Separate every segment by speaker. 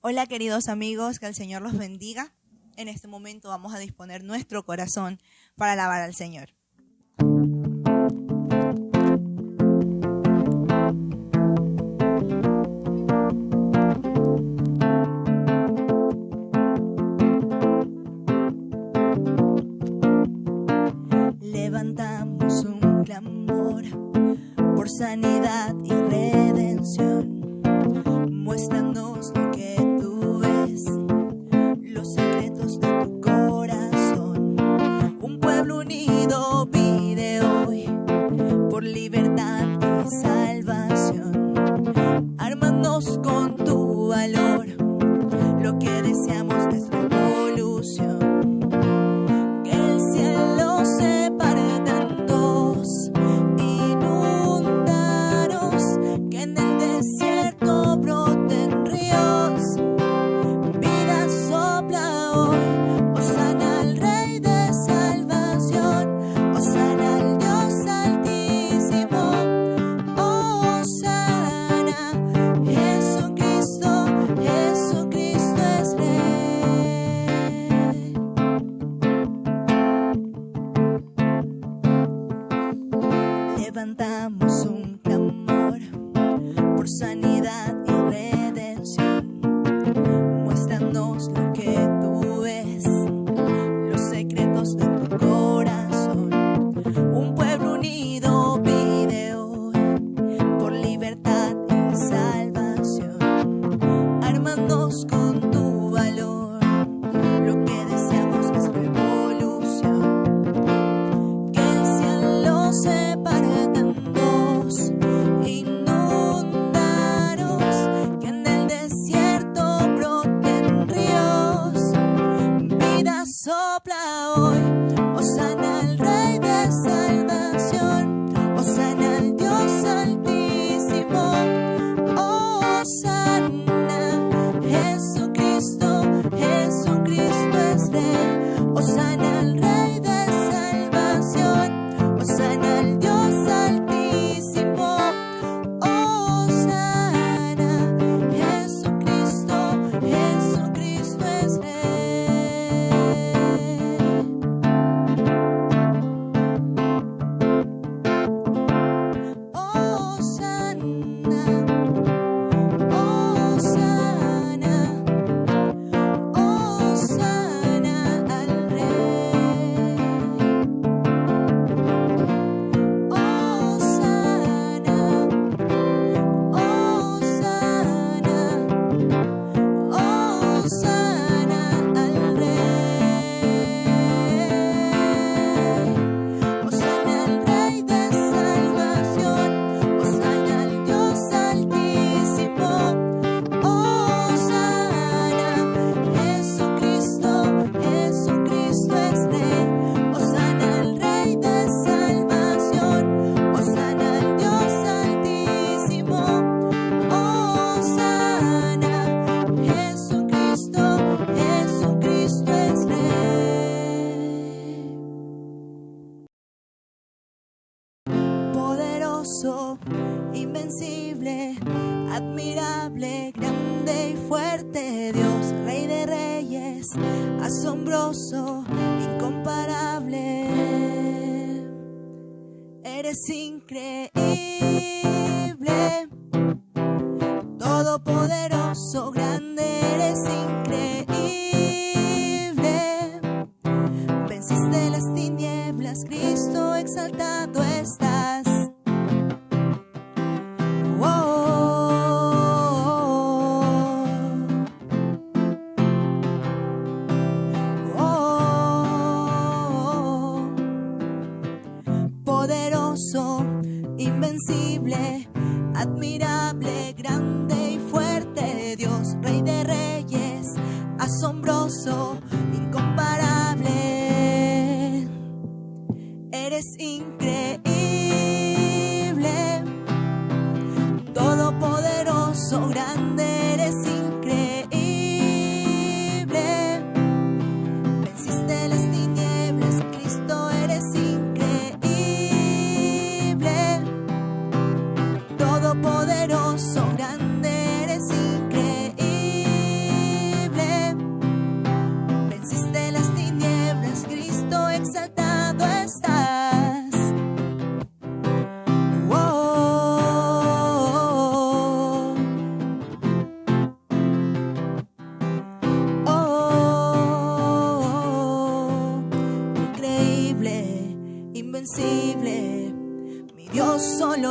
Speaker 1: Hola queridos amigos, que el Señor los bendiga. En este momento vamos a disponer nuestro corazón para alabar al Señor. Levantamos un clamor por sanidad y redención. Muéstranos lo que tú ves, los secretos de tu corazón. Un pueblo unido pide hoy por libertad y salvación. Ármanos con tu valor, lo que deseamos es revolución. Que el cielo se parta en dos, inundaros, que en el desierto broten ríos. Vida sopla hoy, hosana al Rey de salvación, hosana al Dios altísimo, hosana, Jesucristo, Jesucristo es Rey. Levantamos un clamor por sanidad y redención. Muéstranos lo que tú ves, los secretos de tu corazón. Un pueblo unido pide hoy por libertad y salvación. Ármanos con tu valor, lo que deseamos es revolución. Que el cielo se parta en dos, inundaros, que en el desierto broten ríos. Vida sopla hoy, hosana al Rey de salvación, hosana al Dios altísimo, hosana, Jesucristo, Jesucristo es Rey. Hosana al Rey de salvación, hosana al Dios altísimo, hosana, Jesucristo, Jesucristo es Rey. Hosana, hosana, hosana al Rey. Hosana, hosana, hosana al Rey. Hosana al Rey de salvación, hosana al Dios altísimo, hosana, Jesucristo, Jesucristo es Rey. Hosana al Rey de salvación, hosana al Dios altísimo, hosana, Jesucristo, Jesucristo es Rey. Poderoso, invencible, admirable, grande y fuerte Dios, Rey de reyes, asombroso, incomparable. Eres increíble, todopoderoso, grande, eres increíble. Venciste las tinieblas, Cristo, exaltado estás. Poderoso, invencible, admirable, grande y fuerte Dios, Rey de reyes, asombroso, incomparable. Eres increíble, todopoderoso, grande, eres increíble. Venciste las tinieblas, Cristo, eres increíble. Todopoderoso, grande, eres increíble.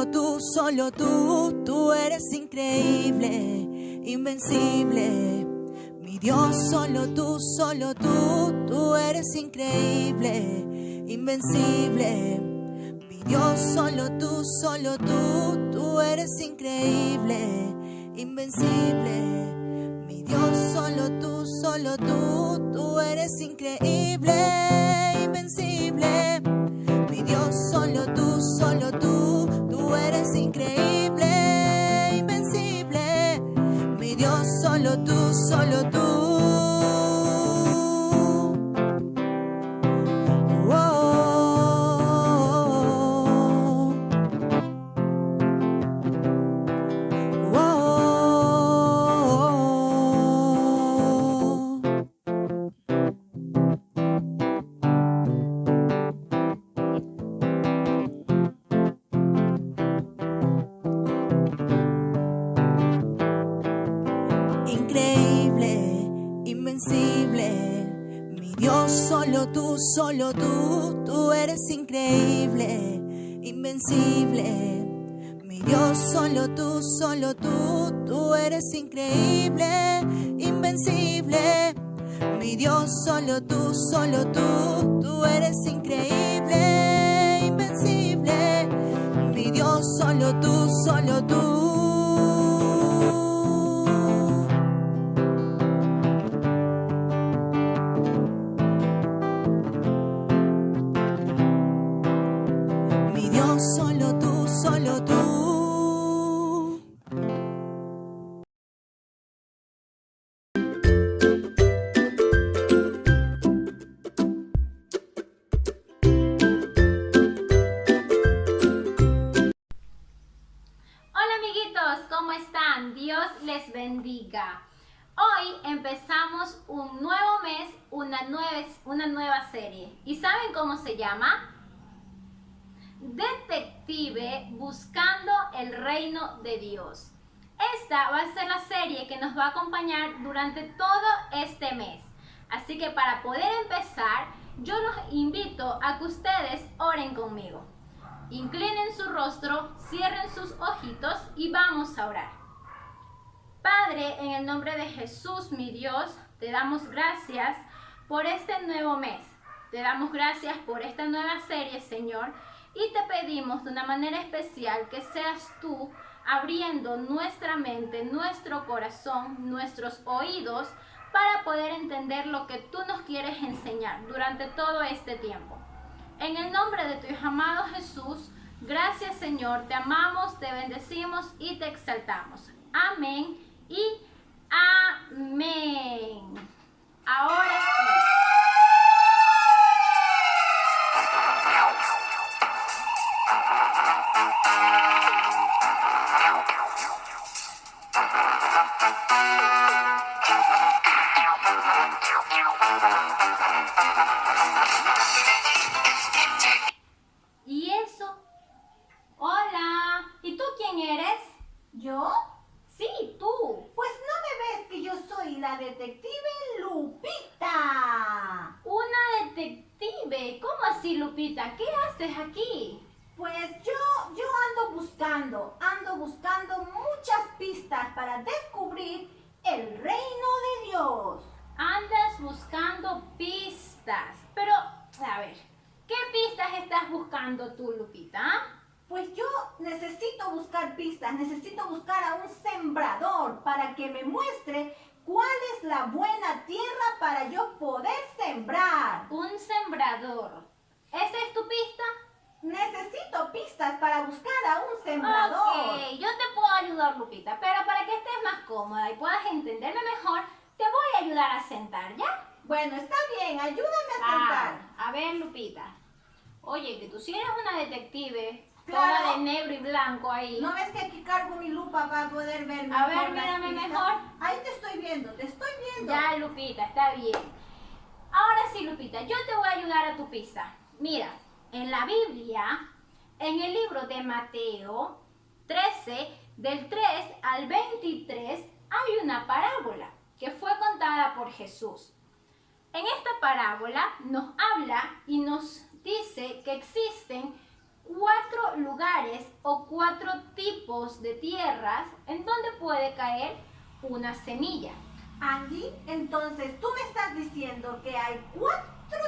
Speaker 1: tú eres increíble, invencible. Mi Dios, solo tú eres increíble, invencible. Mi Dios, solo tú eres increíble, invencible. Mi Dios, solo tú eres increíble, invencible. Mi Dios, solo tú eres increíble, invencible. Mi Dios, solo tú. Increíble, invencible. Mi Dios, solo tú eres increíble, invencible. Mi Dios, solo tú eres increíble, invencible. Mi Dios, solo tú eres increíble, invencible. Mi Dios, solo tú. Mi Dios, solo tú.
Speaker 2: Hola amiguitos, ¿cómo están? Dios les bendiga. Hoy empezamos un nuevo mes, una nueva serie. ¿Y saben cómo se llama? Detective Buscando el Reino de Dios. Esta va a ser la serie que nos va a acompañar durante todo este mes. Así que para poder empezar, yo los invito a que ustedes oren conmigo. Inclinen su rostro, cierren sus ojitos y vamos a orar. Padre, en el nombre de Jesús, mi Dios, te damos gracias por este nuevo mes. Te damos gracias por esta nueva serie, Señor, y te pedimos de una manera especial que seas tú abriendo nuestra mente, nuestro corazón, nuestros oídos, para poder entender lo que tú nos quieres enseñar durante todo este tiempo. En el nombre de tu Hijo amado Jesús, gracias Señor, te amamos, te bendecimos y te exaltamos. Amén y amén. Ahora sí. ¿Y eso? Hola, ¿y tú quién eres?
Speaker 3: ¿Yo?
Speaker 2: Sí, tú.
Speaker 3: Pues no me ves que yo soy la detective Lupita.
Speaker 2: Una detective. ¿Cómo así, Lupita? ¿Qué haces aquí?
Speaker 3: Pues yo ando buscando muchas pistas para descubrir el reino de Dios.
Speaker 2: Andas buscando pistas. Pero, a ver, ¿qué pistas estás buscando tú, Lupita?
Speaker 3: Pues yo necesito buscar pistas, necesito buscar a un sembrador para que me muestre cuál es la buena tierra para yo poder sembrar.
Speaker 2: Un sembrador. ¿Esa es tu pista?
Speaker 3: Necesito pistas para buscar a un sembrador.
Speaker 2: Ok, yo te puedo ayudar, Lupita, pero para que estés más cómoda y puedas entenderme mejor, te voy a ayudar a sentar, ¿ya?
Speaker 3: Bueno, está bien, ayúdame a sentar.
Speaker 2: A ver, Lupita. Oye, que tú sí eres una detective,
Speaker 3: Claro.
Speaker 2: toda de negro y blanco ahí.
Speaker 3: ¿No ves que aquí cargo mi lupa para poder ver mejor?
Speaker 2: A ver,
Speaker 3: las
Speaker 2: mírame
Speaker 3: pistas?
Speaker 2: mejor.
Speaker 3: Ahí te estoy viendo, te estoy viendo.
Speaker 2: Ya, Lupita, está bien. Ahora sí, Lupita, yo te voy a ayudar a tu pista. Mira, en la Biblia, en el libro de Mateo 13, del 3 al 23, hay una parábola que fue contada por Jesús. En esta parábola nos habla y nos dice que existen 4 lugares o 4 tipos de tierras en donde puede caer una semilla.
Speaker 3: Angie, entonces tú me estás diciendo que hay 4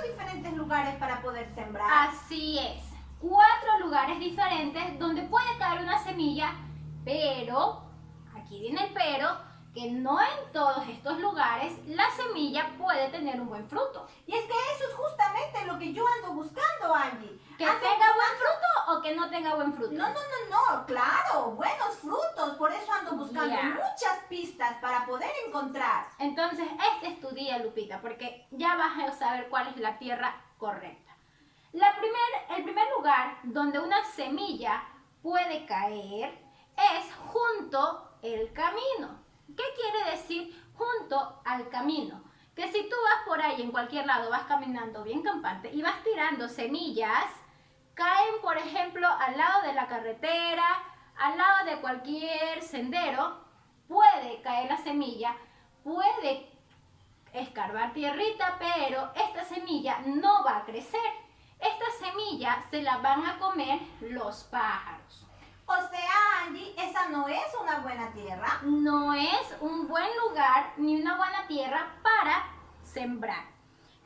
Speaker 3: diferentes lugares para poder sembrar.
Speaker 2: Así es, 4 lugares diferentes donde puede caer una semilla, pero, aquí viene el pero, que no en todos estos lugares la semilla puede tener un buen fruto.
Speaker 3: Y es que eso es justamente lo que yo ando buscando, Angie.
Speaker 2: Que
Speaker 3: Ando
Speaker 2: tenga buen fruto o que no tenga buen fruto.
Speaker 3: No, claro, buenos frutos. Por eso ando buscando
Speaker 2: Ya.
Speaker 3: muchas pistas para poder encontrar.
Speaker 2: Entonces, este es tu día, Lupita, porque ya vas a saber cuál es la tierra correcta. El primer lugar donde una semilla puede caer es junto al camino. ¿Qué quiere decir junto al camino? Que si tú vas por ahí en cualquier lado, vas caminando bien campante y vas tirando semillas, caen, por ejemplo, al lado de la carretera, al lado de cualquier sendero, puede caer la semilla, puede escarbar tierrita, pero esta semilla no va a crecer. Esta semilla se la van a comer los pájaros.
Speaker 3: O sea, Angie, esa no es una buena tierra.
Speaker 2: No es un buen lugar ni una buena tierra para sembrar.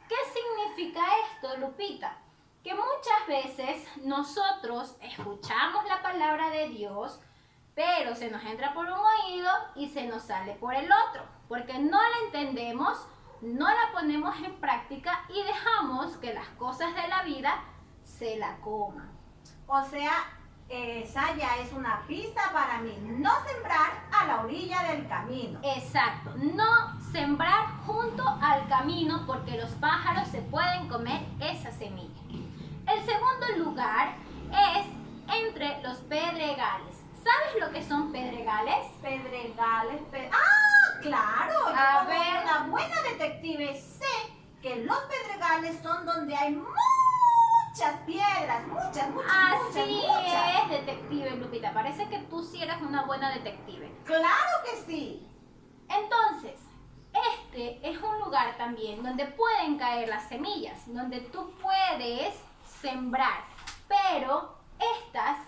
Speaker 2: ¿Qué significa esto, Lupita? Que muchas veces nosotros escuchamos la palabra de Dios, pero se nos entra por un oído y se nos sale por el otro, porque no la entendemos, no la ponemos en práctica y dejamos que las cosas de la vida se la coman.
Speaker 3: O sea, esa ya es una pista para mí. No sembrar a la orilla del camino.
Speaker 2: Exacto, no sembrar junto al camino porque los pájaros se pueden comer esa semilla. El segundo lugar es entre los pedregales. ¿Sabes lo que son pedregales?
Speaker 3: Pedregales. ¡Ah, claro! Yo
Speaker 2: A
Speaker 3: como
Speaker 2: ver.
Speaker 3: una buena detective sé que los pedregales son donde hay muchas piedras. Muchas.
Speaker 2: Así es, detective Lupita. Parece que tú sí eres una buena detective.
Speaker 3: ¡Claro que sí!
Speaker 2: Entonces, este es un lugar también donde pueden caer las semillas, donde tú puedes sembrar. Pero estas,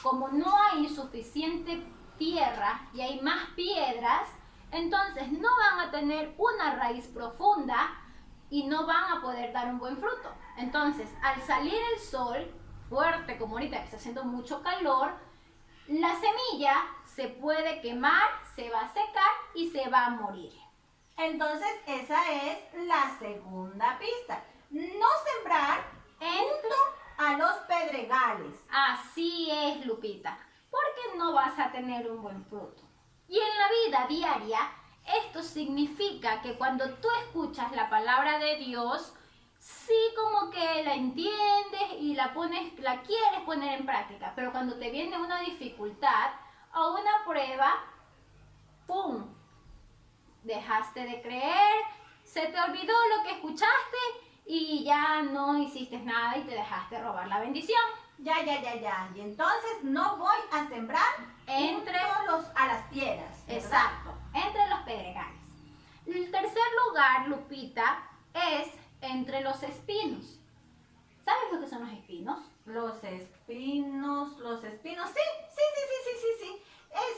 Speaker 2: como no hay suficiente tierra y hay más piedras, entonces no van a tener una raíz profunda y no van a poder dar un buen fruto. Entonces, al salir el sol fuerte, como ahorita que está haciendo mucho calor, la semilla se puede quemar, se va a secar y se va a morir.
Speaker 3: Entonces, esa es la segunda pista. No sembrar junto a los pedregales.
Speaker 2: Así es, Lupita, porque no vas a tener un buen fruto. Y en la vida diaria, esto significa que cuando tú escuchas la palabra de Dios, sí como que la entiendes y la quieres poner en práctica, pero cuando te viene una dificultad o una prueba, ¡pum!, dejaste de creer, se te olvidó lo que escuchaste y ya no hiciste nada y te dejaste robar la bendición.
Speaker 3: Ya. Y entonces no voy a sembrar
Speaker 2: Entre
Speaker 3: a las piedras. ¿verdad?
Speaker 2: Exacto, entre los pedregales. El tercer lugar, Lupita, es entre los espinos. ¿Sabes lo que son los espinos?
Speaker 3: Los espinos. Sí.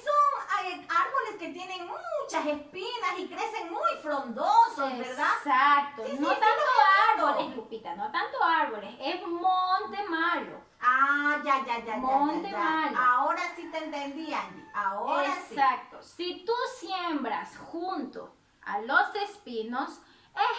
Speaker 3: Son árboles que tienen muchas espinas y crecen muy frondosos, ¿verdad?
Speaker 2: Exacto,
Speaker 3: Sí,
Speaker 2: no
Speaker 3: sí,
Speaker 2: tanto
Speaker 3: lo he visto.
Speaker 2: árboles, Lupita, no tanto árboles, es monte malo.
Speaker 3: Ah, ya.
Speaker 2: Monte malo.
Speaker 3: Ahora sí te entendí, Angie. Ahora sí.
Speaker 2: Exacto, si tú siembras junto a los espinos,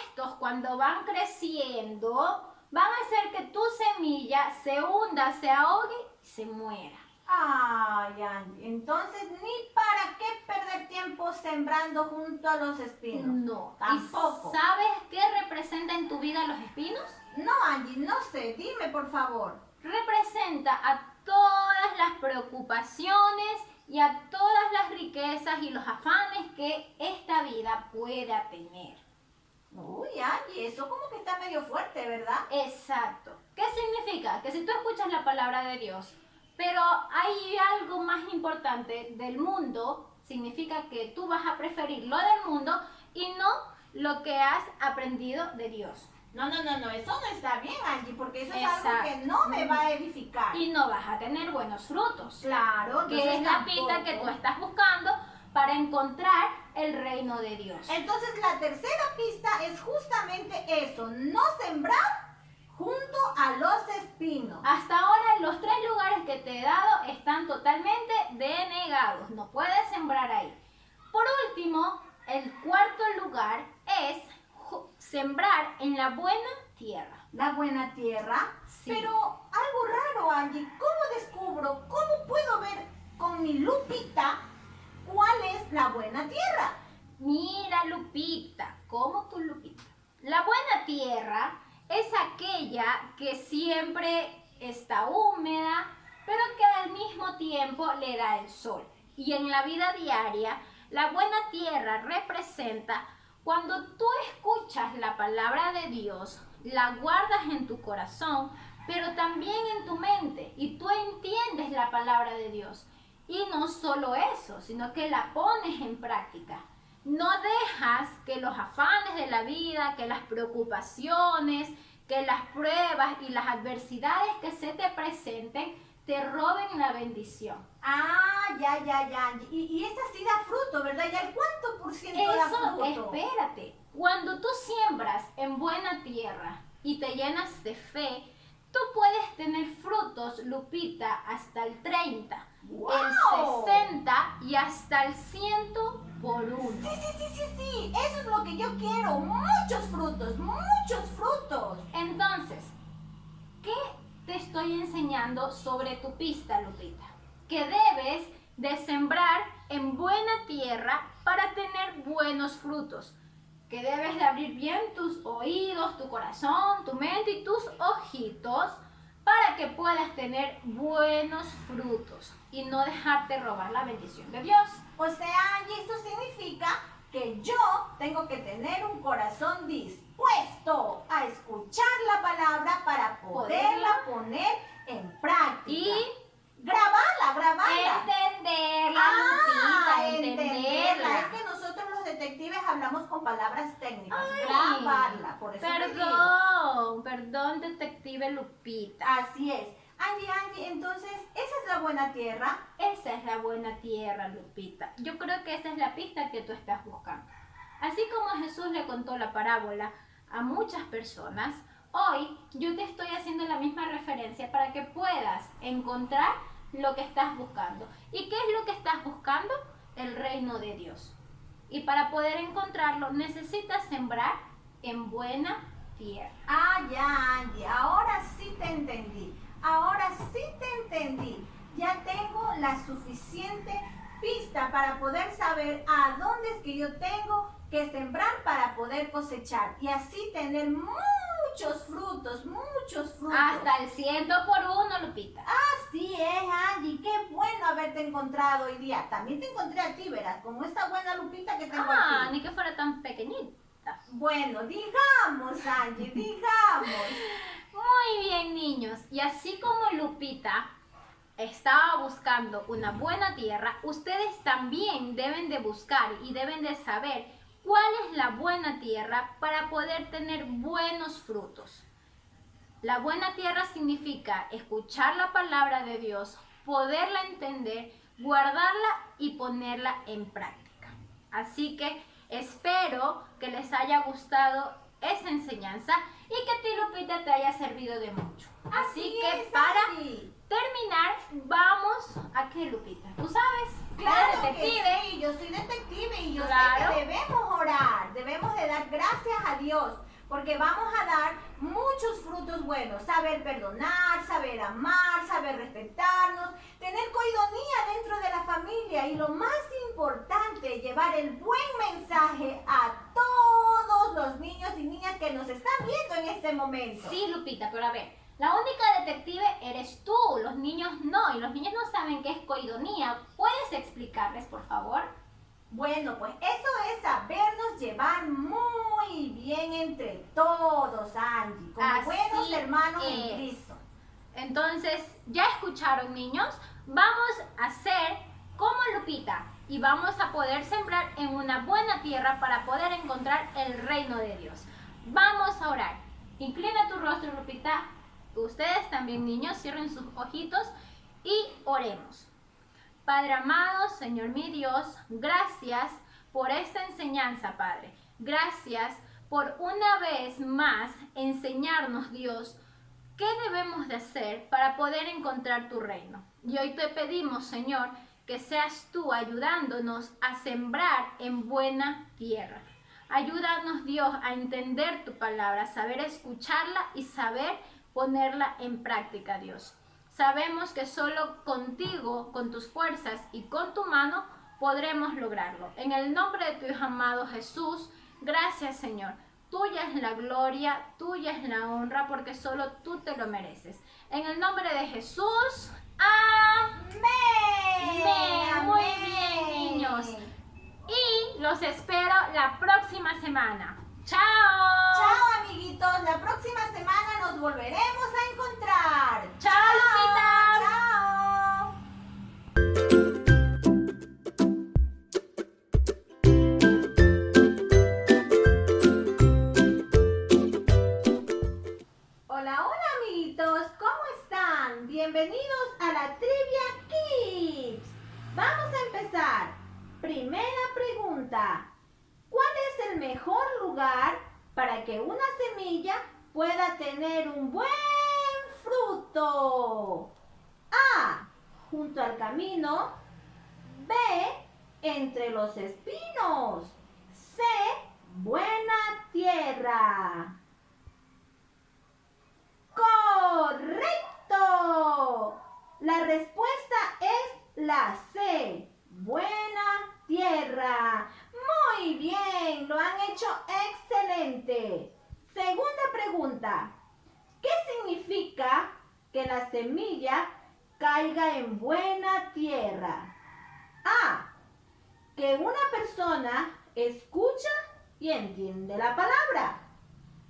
Speaker 2: estos cuando van creciendo van a hacer que tu semilla se hunda, se ahogue y se muera.
Speaker 3: Ay, Angie, entonces ni para qué perder tiempo sembrando junto a los espinos.
Speaker 2: No,
Speaker 3: Tampoco.
Speaker 2: ¿Y sabes qué representa en tu vida los espinos?
Speaker 3: No, Angie, no sé, dime por favor.
Speaker 2: Representa a todas las preocupaciones y a todas las riquezas y los afanes que esta vida pueda tener.
Speaker 3: Uy, Angie, eso como que está medio fuerte, ¿verdad?
Speaker 2: Exacto. ¿Qué significa? Que si tú escuchas la palabra de Dios, pero hay algo más importante del mundo, significa que tú vas a preferir lo del mundo y no lo que has aprendido de Dios.
Speaker 3: No, eso no está bien, Angie, porque eso es
Speaker 2: Exacto.
Speaker 3: algo que no me va a edificar.
Speaker 2: Y no vas a tener buenos frutos.
Speaker 3: Claro,
Speaker 2: Que
Speaker 3: entonces
Speaker 2: es la pista que tú estás buscando para encontrar el reino de Dios.
Speaker 3: Entonces la tercera pista es justamente eso, no sembrar junto a los espinos.
Speaker 2: Hasta ahora los 3 lugares que te he dado están totalmente denegados. No puedes sembrar ahí. Por último, el cuarto lugar es sembrar en la buena tierra.
Speaker 3: La buena tierra.
Speaker 2: Sí.
Speaker 3: Pero algo raro, Angie, ¿cómo descubro, cómo puedo ver con mi lupita cuál es la buena tierra?
Speaker 2: Mira, Lupita, ¿cómo tu Lupita? La buena tierra es aquella que siempre está húmeda, pero que al mismo tiempo le da el sol. Y en la vida diaria, la buena tierra representa cuando tú escuchas la palabra de Dios, la guardas en tu corazón, pero también en tu mente, y tú entiendes la palabra de Dios. Y no solo eso, sino que la pones en práctica. No dejas que los afanes de la vida, que las preocupaciones, que las pruebas y las adversidades que se te presenten te roben la bendición.
Speaker 3: Ah, ya, Angie. Y esta sí da fruto, ¿verdad? ¿Y al cuánto por ciento da fruto?
Speaker 2: Espérate. Cuando tú siembras en buena tierra y te llenas de fe, tú puedes tener frutos, Lupita, hasta el 30,
Speaker 3: ¡Wow!
Speaker 2: el 60 y hasta el 100 por 1.
Speaker 3: Sí. Eso es lo que yo quiero. Muchos frutos.
Speaker 2: Entonces, ¿qué te estoy enseñando sobre tu pista, Lupita? Que debes de sembrar en buena tierra para tener buenos frutos. Que debes de abrir bien tus oídos, tu corazón, tu mente y tus ojitos para que puedas tener buenos frutos y no dejarte robar la bendición de Dios.
Speaker 3: O sea, Angie, esto significa que yo tengo que tener un corazón dispuesto a escuchar la palabra para poderla poner en práctica.
Speaker 2: Y
Speaker 3: grabarla.
Speaker 2: entenderla, Lupita, entenderla.
Speaker 3: Es que nosotros los detectives hablamos con palabras técnicas.
Speaker 2: Ay,
Speaker 3: grabarla, por eso te digo.
Speaker 2: Perdón, detective Lupita.
Speaker 3: Así es. Angie, entonces, ¿esa es la buena tierra?
Speaker 2: Esa es la buena tierra, Lupita. Yo creo que esa es la pista que tú estás buscando. Así como Jesús le contó la parábola a muchas personas, hoy yo te estoy haciendo la misma referencia para que puedas encontrar lo que estás buscando. ¿Y qué es lo que estás buscando? El reino de Dios. Y para poder encontrarlo necesitas sembrar en buena tierra.
Speaker 3: Ah, ya, Angie, ahora sí te entendí. Ya tengo la suficiente pista para poder saber a dónde es que yo tengo que sembrar para poder cosechar y así tener muchos frutos.
Speaker 2: Hasta el 100 por 1, Lupita.
Speaker 3: Así es, Angie, qué bueno haberte encontrado hoy día. También te encontré a ti, verás, como esta buena Lupita que tengo aquí.
Speaker 2: Ni que fuera tan pequeñita.
Speaker 3: Bueno, digamos, Angie, digamos.
Speaker 2: Muy bien, niños. Y así como Lupita estaba buscando una buena tierra, ustedes también deben de buscar y deben de saber cuál es la buena tierra para poder tener buenos frutos. La buena tierra significa escuchar la palabra de Dios, poderla entender, guardarla y ponerla en práctica. Así que espero que les haya gustado esa enseñanza y que a ti, Lupita, te haya servido de mucho. Así que para terminar, vamos a qué, Lupita, ¿tú sabes?
Speaker 3: Claro
Speaker 2: detective.
Speaker 3: que sí, yo soy detective y yo sé
Speaker 2: Claro.
Speaker 3: que debemos orar, debemos de dar gracias a Dios, porque vamos a dar muchos frutos buenos, saber perdonar, saber amar, saber respetarnos, tener coidonía dentro de la familia y lo más importante, llevar el buen mensaje a todos los niños y niñas que nos están viendo en este momento.
Speaker 2: Sí, Lupita, pero a ver, la única detective eres tú, los niños no, y los niños no saben qué es coidonía. ¿Puedes explicarles, por favor?
Speaker 3: Bueno, pues eso es sabernos llevar muy bien entre todos, Angie, como
Speaker 2: Así
Speaker 3: buenos hermanos en
Speaker 2: es.
Speaker 3: Cristo.
Speaker 2: Entonces, ¿ya escucharon, niños? Vamos a hacer como Lupita y vamos a poder sembrar en una buena tierra para poder encontrar el reino de Dios. Vamos a orar. Inclina tu rostro, Lupita. Ustedes también, niños, cierren sus ojitos y oremos. Padre amado, Señor mi Dios, gracias por esta enseñanza, Padre. Gracias por una vez más enseñarnos, Dios, qué debemos de hacer para poder encontrar tu reino. Y hoy te pedimos, Señor, que seas tú ayudándonos a sembrar en buena tierra. Ayúdanos, Dios, a entender tu palabra, saber escucharla y saber ponerla en práctica, Dios. Sabemos que solo contigo, con tus fuerzas y con tu mano, podremos lograrlo. En el nombre de tu Hijo amado Jesús, gracias, Señor. Tuya es la gloria, tuya es la honra, porque solo tú te lo mereces. En el nombre de Jesús, amén. Muy bien, niños. Y los espero la próxima semana. ¡Chao!
Speaker 3: Chao, amiguitos. La próxima semana nos volveremos a encontrar.
Speaker 2: ¡Chao, Lupita!
Speaker 3: ¡Chao! Hola, hola, amiguitos. ¿Cómo están? Bienvenidos a la Trivia Kids. Vamos a empezar. Primera pregunta. ¿Cuál es el mejor lugar para que una semilla pueda tener un buen fruto? A. Junto al camino. B. Entre los espinos. C. Buena tierra. ¡Correcto! La respuesta es la C. Buena tierra. Muy bien, lo han hecho excelente. Segunda pregunta. ¿Qué significa que la semilla caiga en buena tierra? A. Que una persona escucha y entiende la palabra.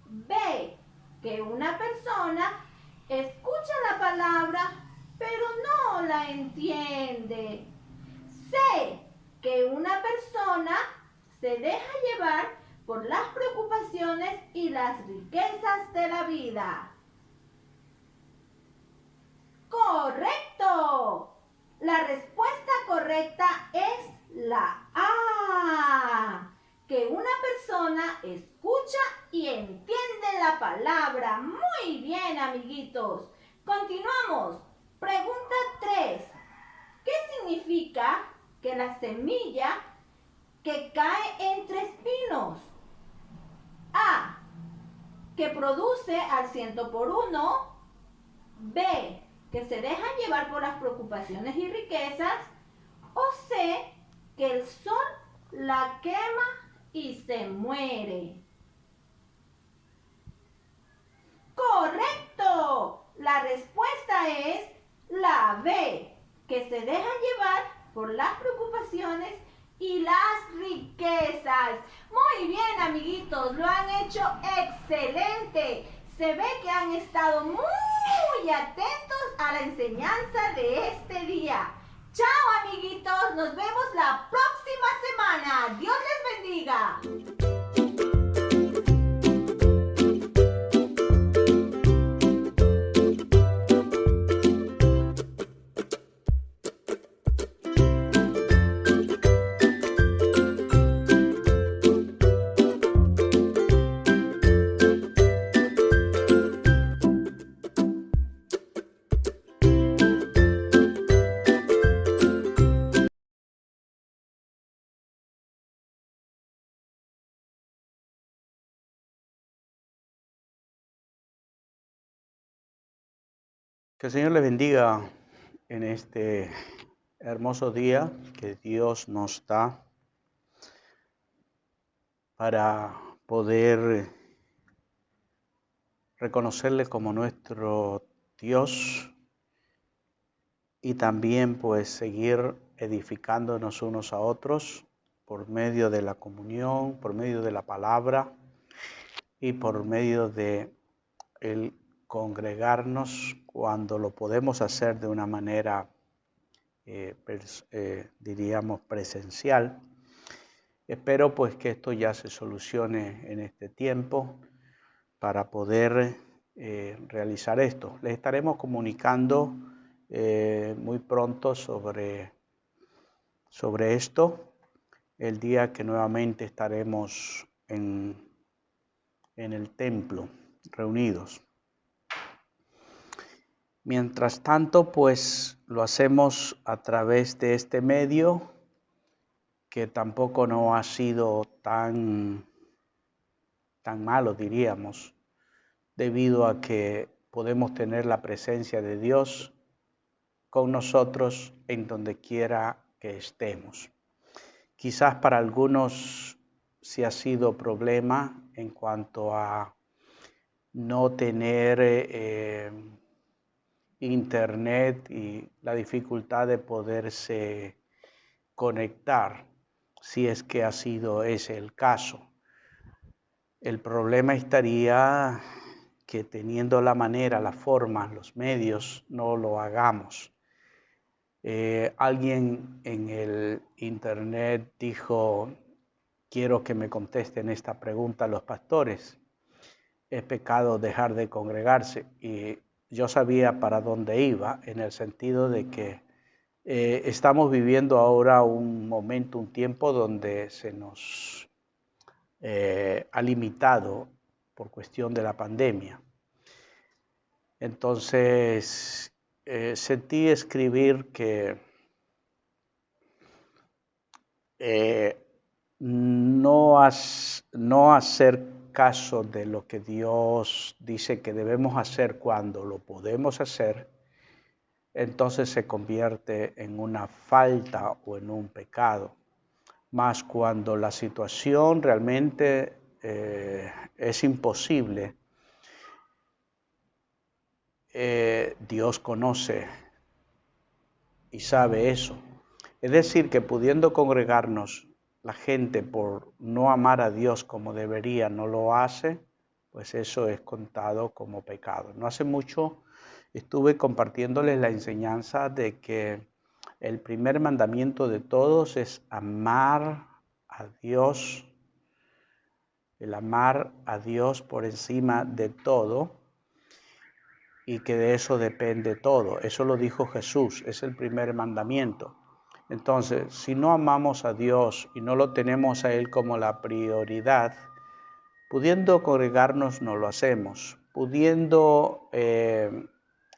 Speaker 3: B. Que una persona escucha la palabra pero no la entiende. C. Que una persona se deja llevar por las preocupaciones y las riquezas de la vida. ¡Correcto! La respuesta correcta es la A. Que una persona escucha y entiende la palabra. Muy bien, amiguitos. Continuamos. Pregunta 3. ¿Qué significa que la semilla que cae entre espinos? A. Que produce al 100%. B. Que se dejan llevar por las preocupaciones y riquezas. O C. Que el sol la quema y se muere. ¡Correcto! La respuesta es la B. Que se dejan llevar por las preocupaciones y las riquezas. Muy bien, amiguitos, lo han hecho excelente. Se ve que han estado muy atentos a la enseñanza de este día. Chao, amiguitos, nos vemos la próxima semana. Dios les bendiga.
Speaker 4: Que el Señor les bendiga en este hermoso día que Dios nos da para poder reconocerle como nuestro Dios y también pues seguir edificándonos unos a otros por medio de la comunión, por medio de la palabra y por medio de el congregarnos cuando lo podemos hacer de una manera, diríamos, presencial. Espero pues que esto ya se solucione en este tiempo, para poder realizar esto. Les estaremos comunicando muy pronto sobre esto, el día que nuevamente estaremos en el templo reunidos. Mientras tanto, pues lo hacemos a través de este medio, que tampoco no ha sido tan malo, diríamos, debido a que podemos tener la presencia de Dios con nosotros en donde quiera que estemos. Quizás para algunos sí ha sido problema en cuanto a no tener internet y la dificultad de poderse conectar, si es que ha sido ese el caso. El problema estaría que teniendo la manera, la forma, los medios, no lo hagamos. Alguien en el internet dijo, quiero que me contesten esta pregunta los pastores. ¿Es pecado dejar de congregarse? Y yo sabía para dónde iba, en el sentido de que estamos viviendo ahora un momento, un tiempo donde se nos ha limitado por cuestión de la pandemia. Entonces, sentí escribir que no hacer caso de lo que Dios dice que debemos hacer cuando lo podemos hacer, entonces se convierte en una falta o en un pecado. Más cuando la situación realmente es imposible, Dios conoce y sabe eso. Es decir, que pudiendo congregarnos, la gente por no amar a Dios como debería no lo hace, pues eso es contado como pecado. No hace mucho estuve compartiéndoles la enseñanza de que el primer mandamiento de todos es amar a Dios, el amar a Dios por encima de todo, y que de eso depende todo. Eso lo dijo Jesús, es el primer mandamiento. Entonces, si no amamos a Dios y no lo tenemos a Él como la prioridad, pudiendo congregarnos no lo hacemos, pudiendo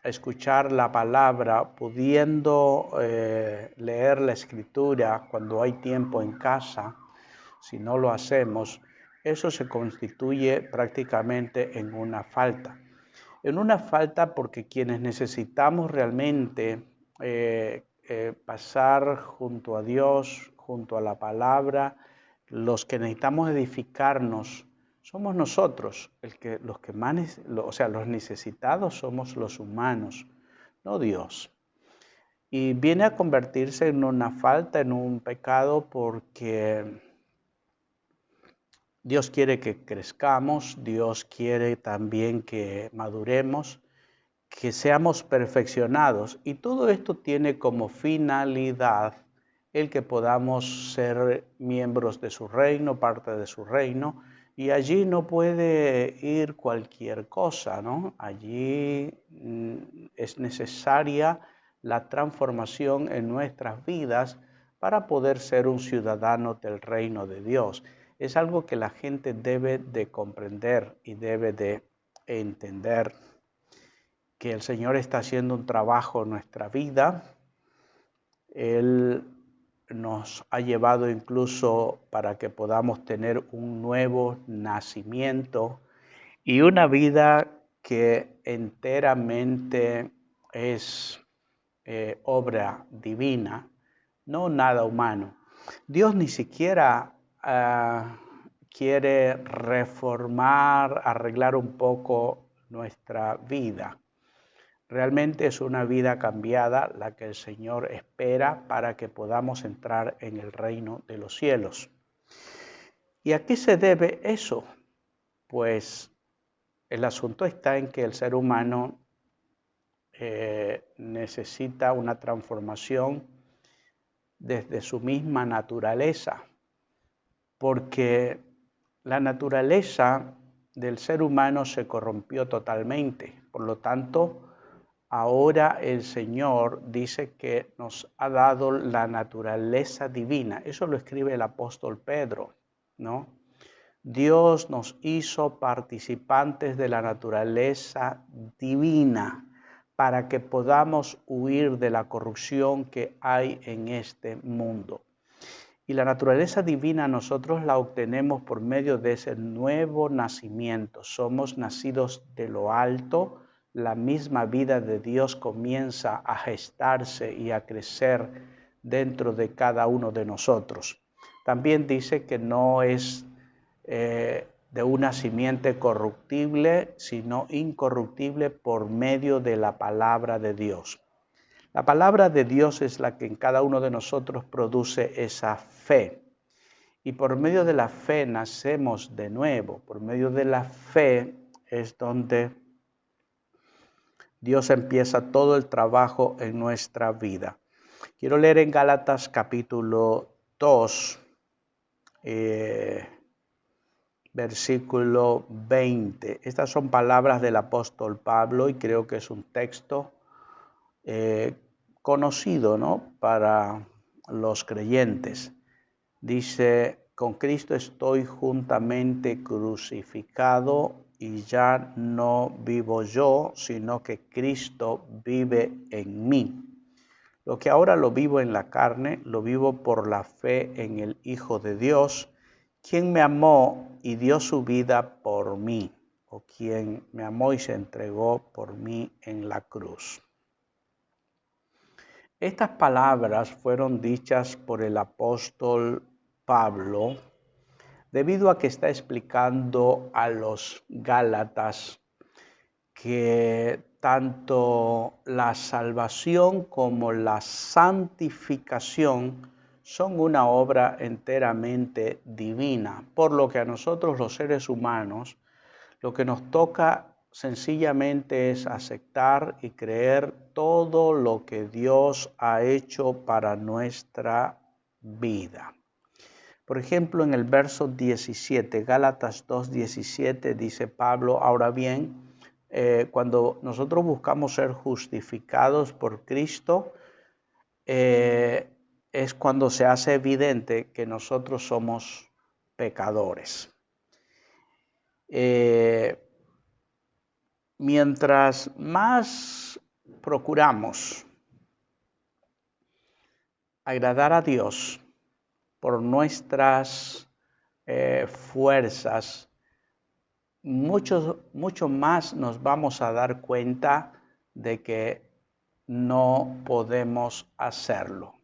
Speaker 4: escuchar la palabra, pudiendo leer la Escritura cuando hay tiempo en casa, si no lo hacemos, eso se constituye prácticamente en una falta. En una falta porque quienes necesitamos realmente pasar junto a Dios, junto a la palabra, los que necesitamos edificarnos, somos nosotros, los necesitados somos los humanos, no Dios. Y viene a convertirse en una falta, en un pecado, porque Dios quiere que crezcamos, Dios quiere también que maduremos, que seamos perfeccionados. Y todo esto tiene como finalidad el que podamos ser miembros de su reino, parte de su reino. Y allí no puede ir cualquier cosa, ¿no? Allí es necesaria la transformación en nuestras vidas para poder ser un ciudadano del reino de Dios. Es algo que la gente debe de comprender y debe de entender, que el Señor está haciendo un trabajo en nuestra vida. Él nos ha llevado incluso para que podamos tener un nuevo nacimiento y una vida que enteramente es obra divina, no nada humano. Dios ni siquiera quiere reformar, arreglar un poco nuestra vida. Realmente es una vida cambiada la que el Señor espera para que podamos entrar en el reino de los cielos. ¿Y a qué se debe eso? Pues el asunto está en que el ser humano necesita una transformación desde su misma naturaleza, porque la naturaleza del ser humano se corrompió totalmente. Por lo tanto, ahora el Señor dice que nos ha dado la naturaleza divina. Eso lo escribe el apóstol Pedro, ¿no? Dios nos hizo participantes de la naturaleza divina para que podamos huir de la corrupción que hay en este mundo. Y la naturaleza divina nosotros la obtenemos por medio de ese nuevo nacimiento. Somos nacidos de lo alto, la misma vida de Dios comienza a gestarse y a crecer dentro de cada uno de nosotros. También dice que no es de una simiente corruptible, sino incorruptible por medio de la palabra de Dios. La palabra de Dios es la que en cada uno de nosotros produce esa fe. Y por medio de la fe nacemos de nuevo. Por medio de la fe es donde Dios empieza todo el trabajo en nuestra vida. Quiero leer en Gálatas capítulo 2, versículo 20. Estas son palabras del apóstol Pablo y creo que es un texto conocido, ¿no?, para los creyentes. Dice: con Cristo estoy juntamente crucificado y ya no vivo yo, sino que Cristo vive en mí. Lo que ahora lo vivo en la carne, lo vivo por la fe en el Hijo de Dios, quien me amó y dio su vida por mí, o quien me amó y se entregó por mí en la cruz. Estas palabras fueron dichas por el apóstol Pablo debido a que está explicando a los Gálatas que tanto la salvación como la santificación son una obra enteramente divina, por lo que a nosotros los seres humanos lo que nos toca sencillamente es aceptar y creer todo lo que Dios ha hecho para nuestra vida. Por ejemplo, en el verso 17, Gálatas 2:17, dice Pablo: ahora bien, cuando nosotros buscamos ser justificados por Cristo, es cuando se hace evidente que nosotros somos pecadores. Mientras más procuramos agradar a Dios por nuestras fuerzas, mucho más nos vamos a dar cuenta de que no podemos hacerlo.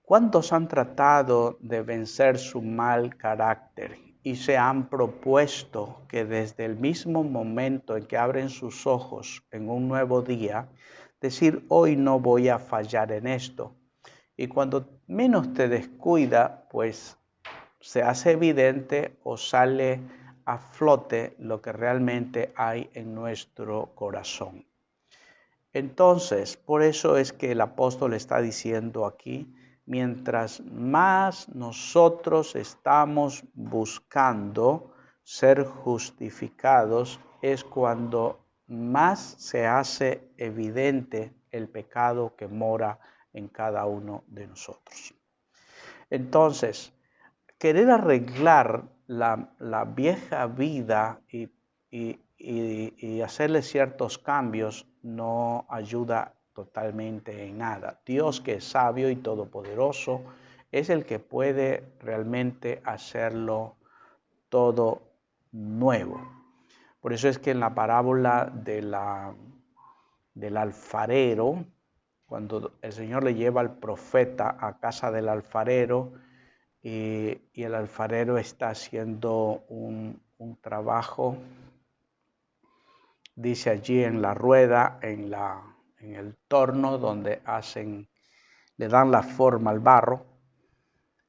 Speaker 4: ¿Cuántos han tratado de vencer su mal carácter y se han propuesto que desde el mismo momento en que abren sus ojos en un nuevo día, decir: hoy no voy a fallar en esto? Y cuando menos te descuida, pues se hace evidente o sale a flote lo que realmente hay en nuestro corazón. Entonces, por eso es que el apóstol está diciendo aquí: mientras más nosotros estamos buscando ser justificados, es cuando más se hace evidente el pecado que mora en cada uno de nosotros. Entonces, querer arreglar la vieja vida y hacerle ciertos cambios no ayuda totalmente en nada. Dios, que es sabio y todopoderoso, es el que puede realmente hacerlo todo nuevo. Por eso es que en la parábola del alfarero, cuando el Señor le lleva al profeta a casa del alfarero y el alfarero está haciendo un trabajo, dice allí en la rueda, en el torno donde le dan la forma al barro,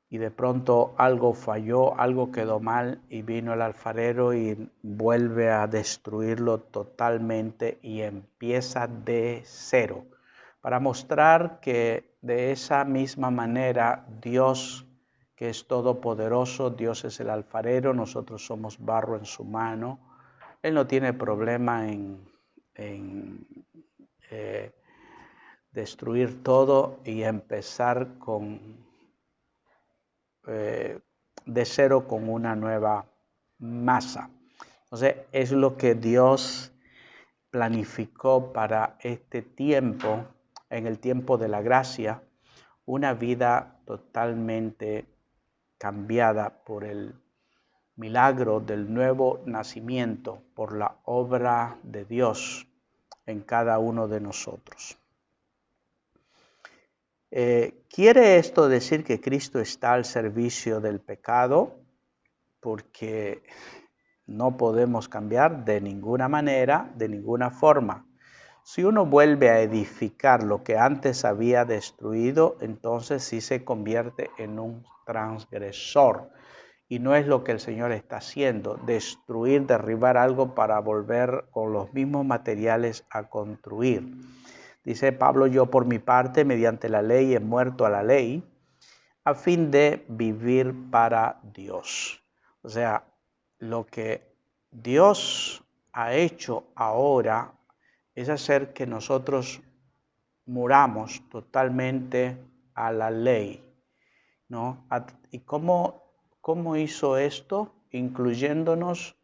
Speaker 4: y de pronto algo falló, algo quedó mal, y vino el alfarero y vuelve a destruirlo totalmente y empieza de cero, para mostrar que de esa misma manera Dios que es todopoderoso. Dios es el alfarero, nosotros somos barro en su mano. Él no tiene problema en destruir todo y empezar de cero con una nueva masa. Entonces es lo que Dios planificó para este tiempo, en el tiempo de la gracia, una vida totalmente cambiada por el milagro del nuevo nacimiento, por la obra de Dios en cada uno de nosotros. ¿Quiere esto decir que Cristo está al servicio del pecado? Porque no podemos cambiar de ninguna manera, de ninguna forma. Si uno vuelve a edificar lo que antes había destruido, entonces sí se convierte en un transgresor. Y no es lo que el Señor está haciendo, destruir, derribar algo para volver con los mismos materiales a construir. Dice Pablo, yo por mi parte, mediante la ley, he muerto a la ley, a fin de vivir para Dios. O sea, lo que Dios ha hecho ahora es hacer que nosotros muramos totalmente a la ley, ¿no? ¿Y cómo hizo esto? Incluyéndonos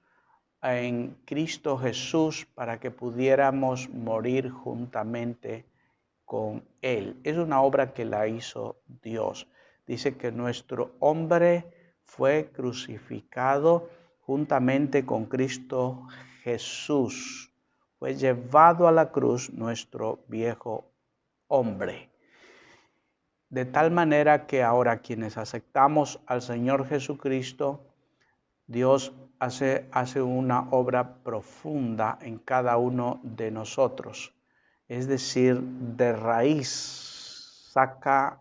Speaker 4: en Cristo Jesús para que pudiéramos morir juntamente con Él. Es una obra que la hizo Dios. Dice que nuestro hombre fue crucificado juntamente con Cristo Jesús. Fue llevado a la cruz nuestro viejo hombre. De tal manera que ahora quienes aceptamos al Señor Jesucristo, Dios hace una obra profunda en cada uno de nosotros. Es decir, de raíz saca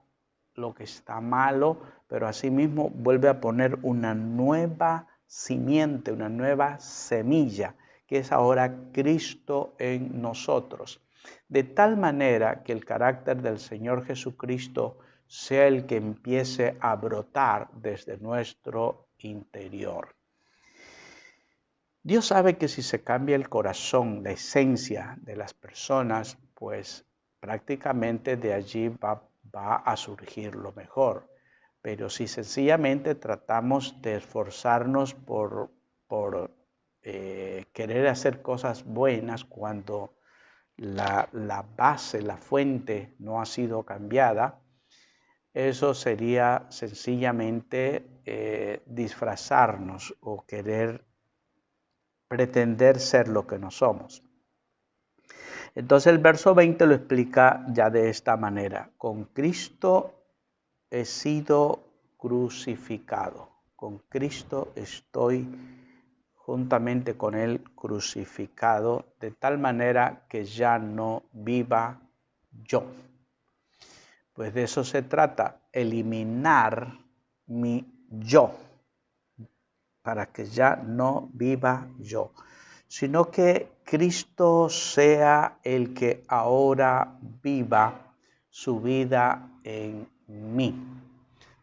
Speaker 4: lo que está malo, pero asimismo vuelve a poner una nueva simiente, una nueva semilla, que es ahora Cristo en nosotros. De tal manera que el carácter del Señor Jesucristo sea el que empiece a brotar desde nuestro interior. Dios sabe que si se cambia el corazón, la esencia de las personas, pues prácticamente de allí va a surgir lo mejor. Pero si sencillamente tratamos de esforzarnos por querer hacer cosas buenas cuando la base, la fuente no ha sido cambiada, eso sería sencillamente disfrazarnos o querer pretender ser lo que no somos. Entonces el verso 20 lo explica ya de esta manera. Con Cristo he sido crucificado. Con Cristo estoy juntamente con Él crucificado, de tal manera que ya no viva yo. Pues de eso se trata, eliminar mi yo, para que ya no viva yo, sino que Cristo sea el que ahora viva su vida en mí.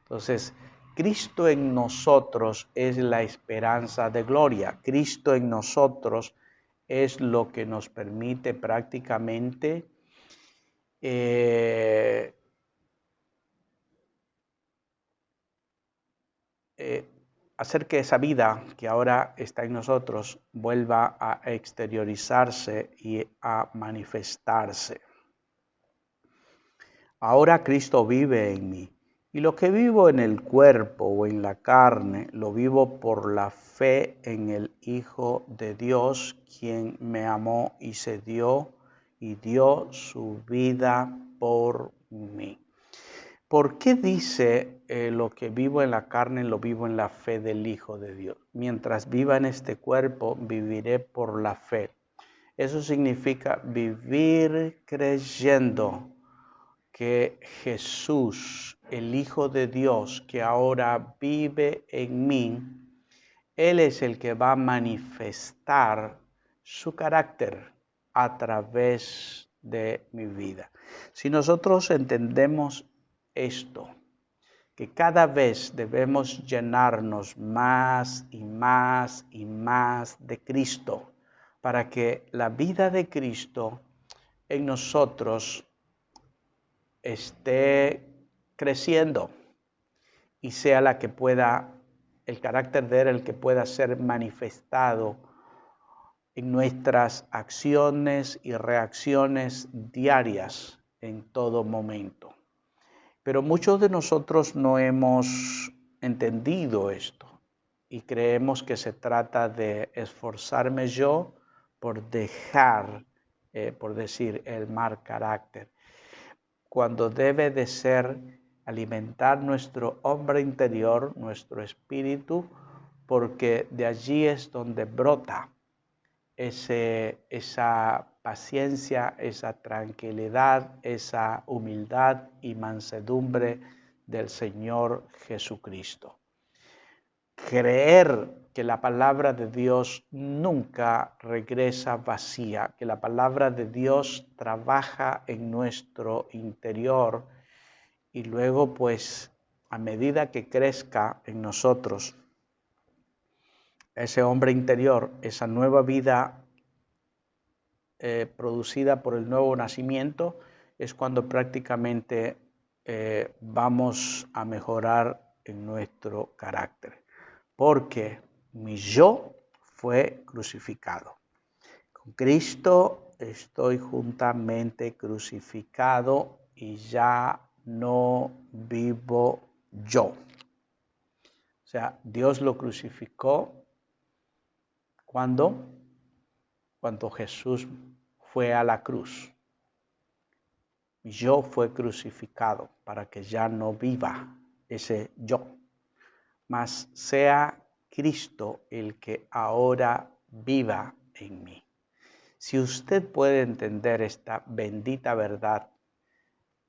Speaker 4: Entonces, Cristo en nosotros es la esperanza de gloria. Cristo en nosotros es lo que nos permite prácticamente hacer que esa vida que ahora está en nosotros vuelva a exteriorizarse y a manifestarse. Ahora Cristo vive en mí, y lo que vivo en el cuerpo o en la carne, lo vivo por la fe en el Hijo de Dios, quien me amó y se dio y dio su vida por mí. ¿Por qué dice lo que vivo en la carne lo vivo en la fe del Hijo de Dios? Mientras viva en este cuerpo, viviré por la fe. Eso significa vivir creyendo que Jesús, el Hijo de Dios, que ahora vive en mí, Él es el que va a manifestar su carácter a través de mi vida. Si nosotros entendemos esto, que cada vez debemos llenarnos más y más y más de Cristo, para que la vida de Cristo en nosotros esté creciendo y sea la que pueda, el carácter de Él, el que pueda ser manifestado en nuestras acciones y reacciones diarias en todo momento. Pero muchos de nosotros no hemos entendido esto y creemos que se trata de esforzarme yo por dejar, por decir, el mal carácter, cuando debe de ser alimentar nuestro hombre interior, nuestro espíritu, porque de allí es donde brota esa paciencia, esa tranquilidad, esa humildad y mansedumbre del Señor Jesucristo. Creer que la palabra de Dios nunca regresa vacía, que la palabra de Dios trabaja en nuestro interior y luego pues a medida que crezca en nosotros ese hombre interior, esa nueva vida producida por el nuevo nacimiento, es cuando prácticamente vamos a mejorar en nuestro carácter. Porque mi yo fue crucificado. Con Cristo estoy juntamente crucificado y ya no vivo yo. O sea, Dios lo crucificó cuando Jesús fue a la cruz. Mi yo fue crucificado para que ya no viva ese yo, mas sea Cristo el que ahora viva en mí. Si usted puede entender esta bendita verdad,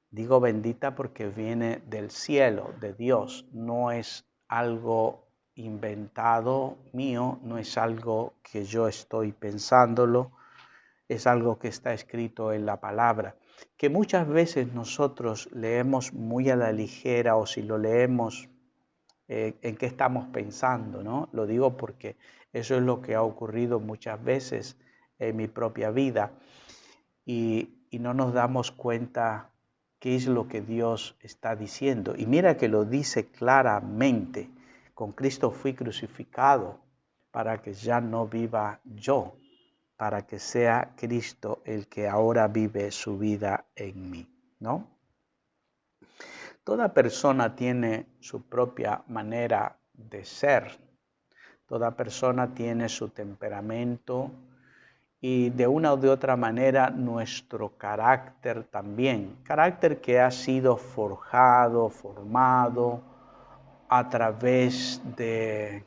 Speaker 4: digo bendita porque viene del cielo, de Dios, no es algo inventado mío, no es algo que yo estoy pensándolo, es algo que está escrito en la palabra, que muchas veces nosotros leemos muy a la ligera o si lo leemos en qué estamos pensando, ¿no? Lo digo porque eso es lo que ha ocurrido muchas veces en mi propia vida y no nos damos cuenta qué es lo que Dios está diciendo. Y mira que lo dice claramente, con Cristo fui crucificado para que ya no viva yo, para que sea Cristo el que ahora vive su vida en mí, ¿no? Toda persona tiene su propia manera de ser. Toda persona tiene su temperamento y de una u de otra manera nuestro carácter también. Carácter que ha sido forjado, formado a través de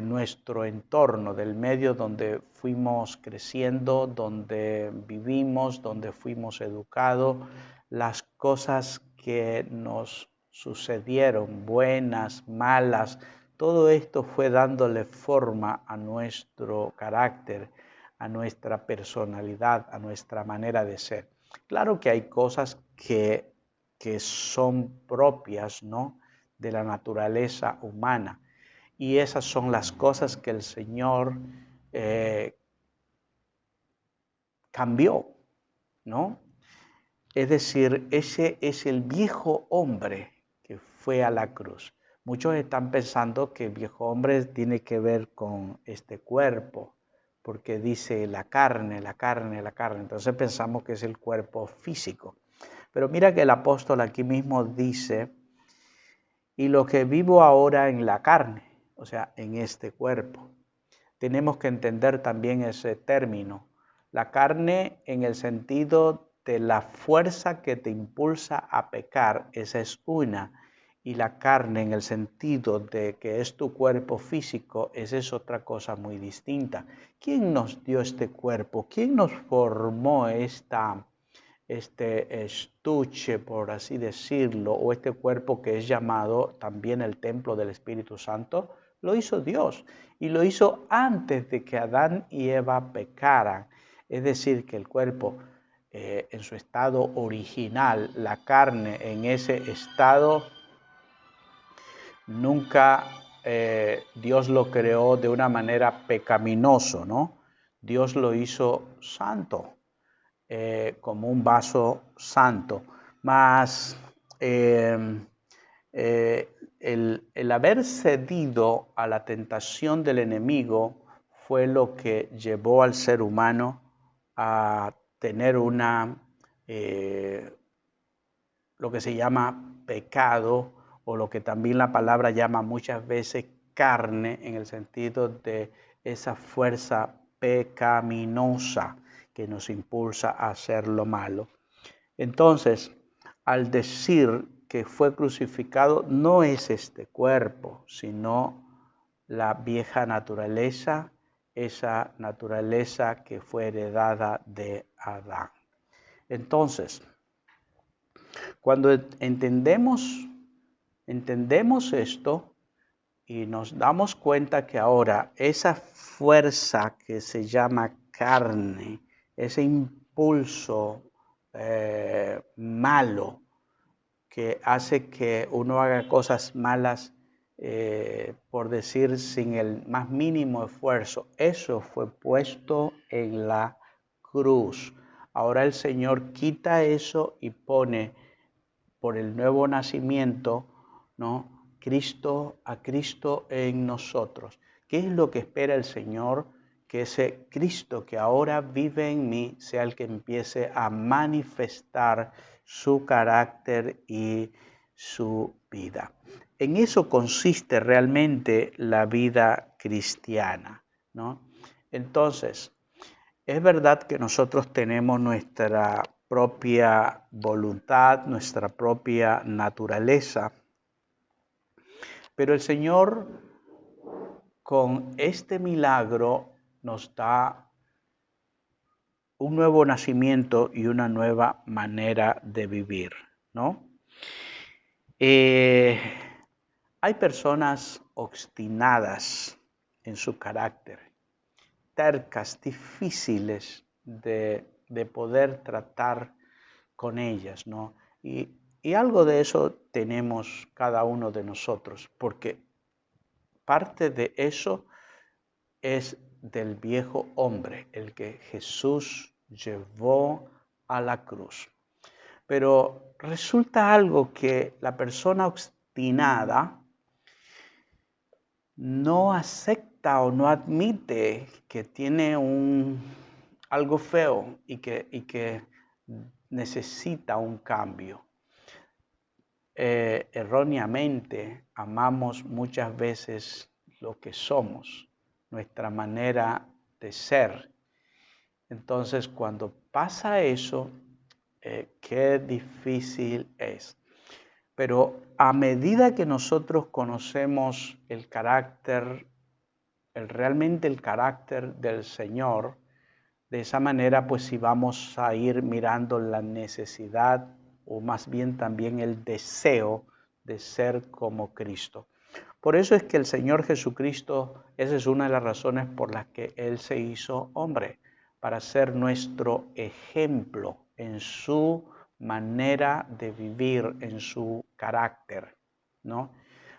Speaker 4: nuestro entorno, del medio donde fuimos creciendo, donde vivimos, donde fuimos educados, las cosas que nos sucedieron, buenas, malas, todo esto fue dándole forma a nuestro carácter, a nuestra personalidad, a nuestra manera de ser. Claro que hay cosas que son propias, ¿no?, de la naturaleza humana. Y esas son las cosas que el Señor cambió, ¿no? Es decir, ese es el viejo hombre que fue a la cruz. Muchos están pensando que el viejo hombre tiene que ver con este cuerpo, porque dice la carne, la carne, la carne. Entonces pensamos que es el cuerpo físico. Pero mira que el apóstol aquí mismo dice, y lo que vivo ahora en la carne, o sea, en este cuerpo. Tenemos que entender también ese término. La carne en el sentido de la fuerza que te impulsa a pecar, esa es una. Y la carne en el sentido de que es tu cuerpo físico, esa es otra cosa muy distinta. ¿Quién nos dio este cuerpo? ¿Quién nos formó este estuche, por así decirlo, o este cuerpo que es llamado también el templo del Espíritu Santo? Lo hizo Dios y lo hizo antes de que Adán y Eva pecaran. Es decir, que el cuerpo en su estado original, la carne en ese estado nunca Dios lo creó de una manera pecaminoso, ¿no? Dios lo hizo santo, como un vaso santo. Mas el haber cedido a la tentación del enemigo fue lo que llevó al ser humano a tener lo que se llama pecado, o lo que también la palabra llama muchas veces carne, en el sentido de esa fuerza pecaminosa que nos impulsa a hacer lo malo. Entonces, al decir que fue crucificado, no es este cuerpo, sino la vieja naturaleza, esa naturaleza que fue heredada de Adán. Entonces, cuando entendemos esto y nos damos cuenta que ahora esa fuerza que se llama carne, ese impulso malo que hace que uno haga cosas malas, por decir, sin el más mínimo esfuerzo, eso fue puesto en la cruz. Ahora el Señor quita eso y pone por el nuevo nacimiento, ¿no?, a Cristo en nosotros. ¿Qué es lo que espera el Señor? Que ese Cristo que ahora vive en mí sea el que empiece a manifestar su carácter y su vida. En eso consiste realmente la vida cristiana, ¿no? Entonces, es verdad que nosotros tenemos nuestra propia voluntad, nuestra propia naturaleza, pero el Señor con este milagro nos da un nuevo nacimiento y una nueva manera de vivir, ¿no? Hay personas obstinadas en su carácter, tercas, difíciles de poder tratar con ellas, ¿no? Y algo de eso tenemos cada uno de nosotros, porque parte de eso es del viejo hombre, el que Jesús llevó a la cruz. Pero resulta algo que la persona obstinada no acepta o no admite que tiene algo feo y que necesita un cambio. Erróneamente amamos muchas veces lo que somos, nuestra manera de ser. Entonces, cuando pasa eso, qué difícil es. Pero a medida que nosotros conocemos el carácter, realmente el carácter del Señor, de esa manera, pues si vamos a ir mirando la necesidad, o más bien también el deseo de ser como Cristo. Por eso es que el Señor Jesucristo, esa es una de las razones por las que Él se hizo hombre, para ser nuestro ejemplo en su manera de vivir, en su carácter, ¿no?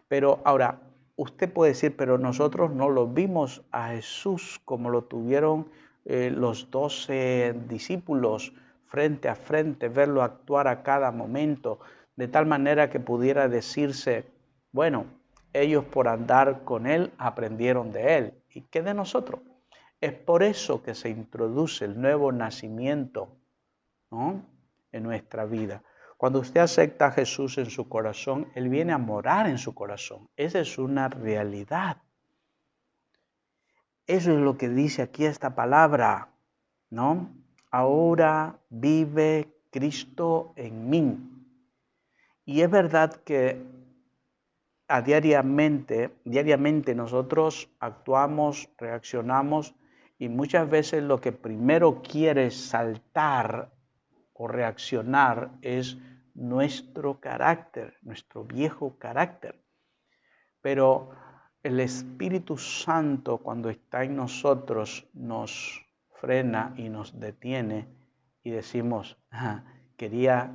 Speaker 4: Pero ahora, usted puede decir, pero nosotros no lo vimos a Jesús como lo tuvieron los 12 discípulos frente a frente, verlo actuar a cada momento, de tal manera que pudiera decirse, bueno, ellos por andar con Él aprendieron de Él. ¿Y qué de nosotros? Es por eso que se introduce el nuevo nacimiento, ¿no?, en nuestra vida. Cuando usted acepta a Jesús en su corazón, Él viene a morar en su corazón. Esa es una realidad. Eso es lo que dice aquí esta palabra, ¿no? Ahora vive Cristo en mí. Y es verdad que diariamente nosotros actuamos, reaccionamos, y muchas veces lo que primero quiere saltar o reaccionar es nuestro carácter, nuestro viejo carácter. Pero el Espíritu Santo, cuando está en nosotros, nos frena y nos detiene y decimos, quería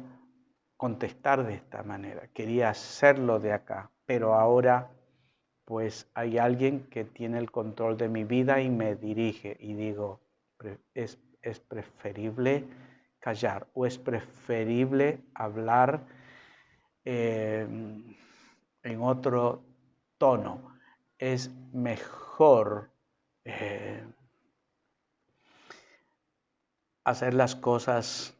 Speaker 4: contestar de esta manera, quería hacerlo de acá. pero ahora pues hay alguien que tiene el control de mi vida y me dirige y digo, es preferible callar o es preferible hablar en otro tono. Es mejor hacer las cosas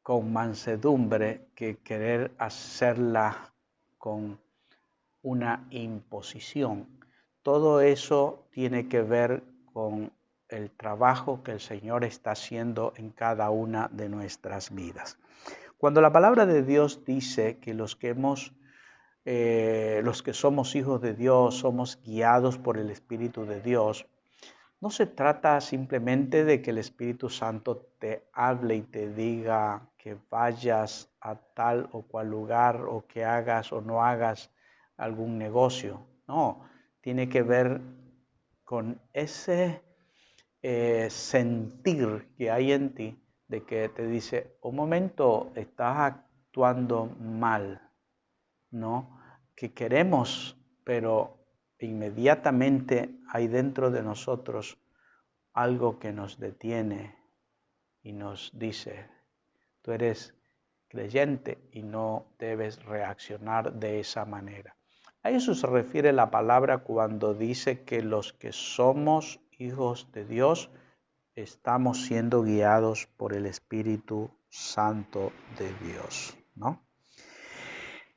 Speaker 4: con mansedumbre que querer hacerla con una imposición. Todo eso tiene que ver con el trabajo que el Señor está haciendo en cada una de nuestras vidas. Cuando la palabra de Dios dice que los que somos hijos de Dios, somos guiados por el Espíritu de Dios, no se trata simplemente de que el Espíritu Santo te hable y te diga que vayas a tal o cual lugar o que hagas o no hagas algún negocio. No, tiene que ver con ese sentir que hay en ti de que te dice, un momento, estás actuando mal, ¿no? Que queremos, pero inmediatamente hay dentro de nosotros algo que nos detiene y nos dice, tú eres creyente y no debes reaccionar de esa manera. A eso se refiere la palabra cuando dice que los que somos hijos de Dios estamos siendo guiados por el Espíritu Santo de Dios, ¿no?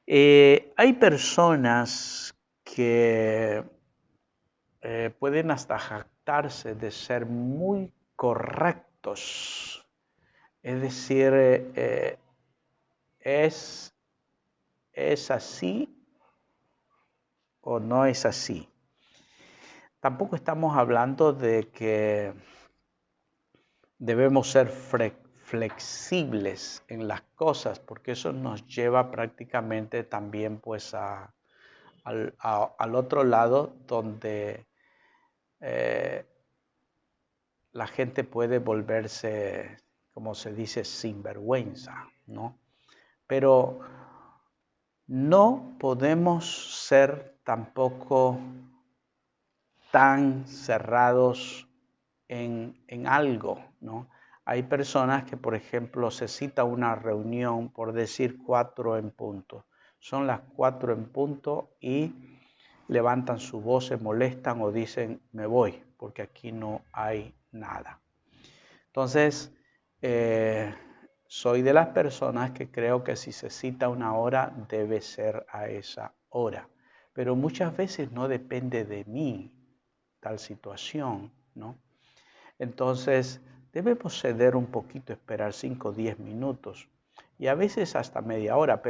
Speaker 4: Hay personas que pueden hasta jactarse de ser muy correctos, es decir, es así o no es así. Tampoco estamos hablando de que debemos ser flexibles en las cosas, porque eso nos lleva prácticamente también pues al otro lado donde la gente puede volverse, como se dice, sinvergüenza, ¿no? Pero no podemos ser tampoco tan cerrados en algo, ¿no? Hay personas que, por ejemplo, se cita una reunión por decir 4 en punto. Son las 4 en punto y levantan su voz, se molestan o dicen, me voy, porque aquí no hay nada. Entonces, soy de las personas que creo que si se cita una hora, debe ser a esa hora. Pero muchas veces no depende de mí tal situación, ¿no? Entonces, debemos ceder un poquito, esperar 5 o 10 minutos y a veces hasta media hora,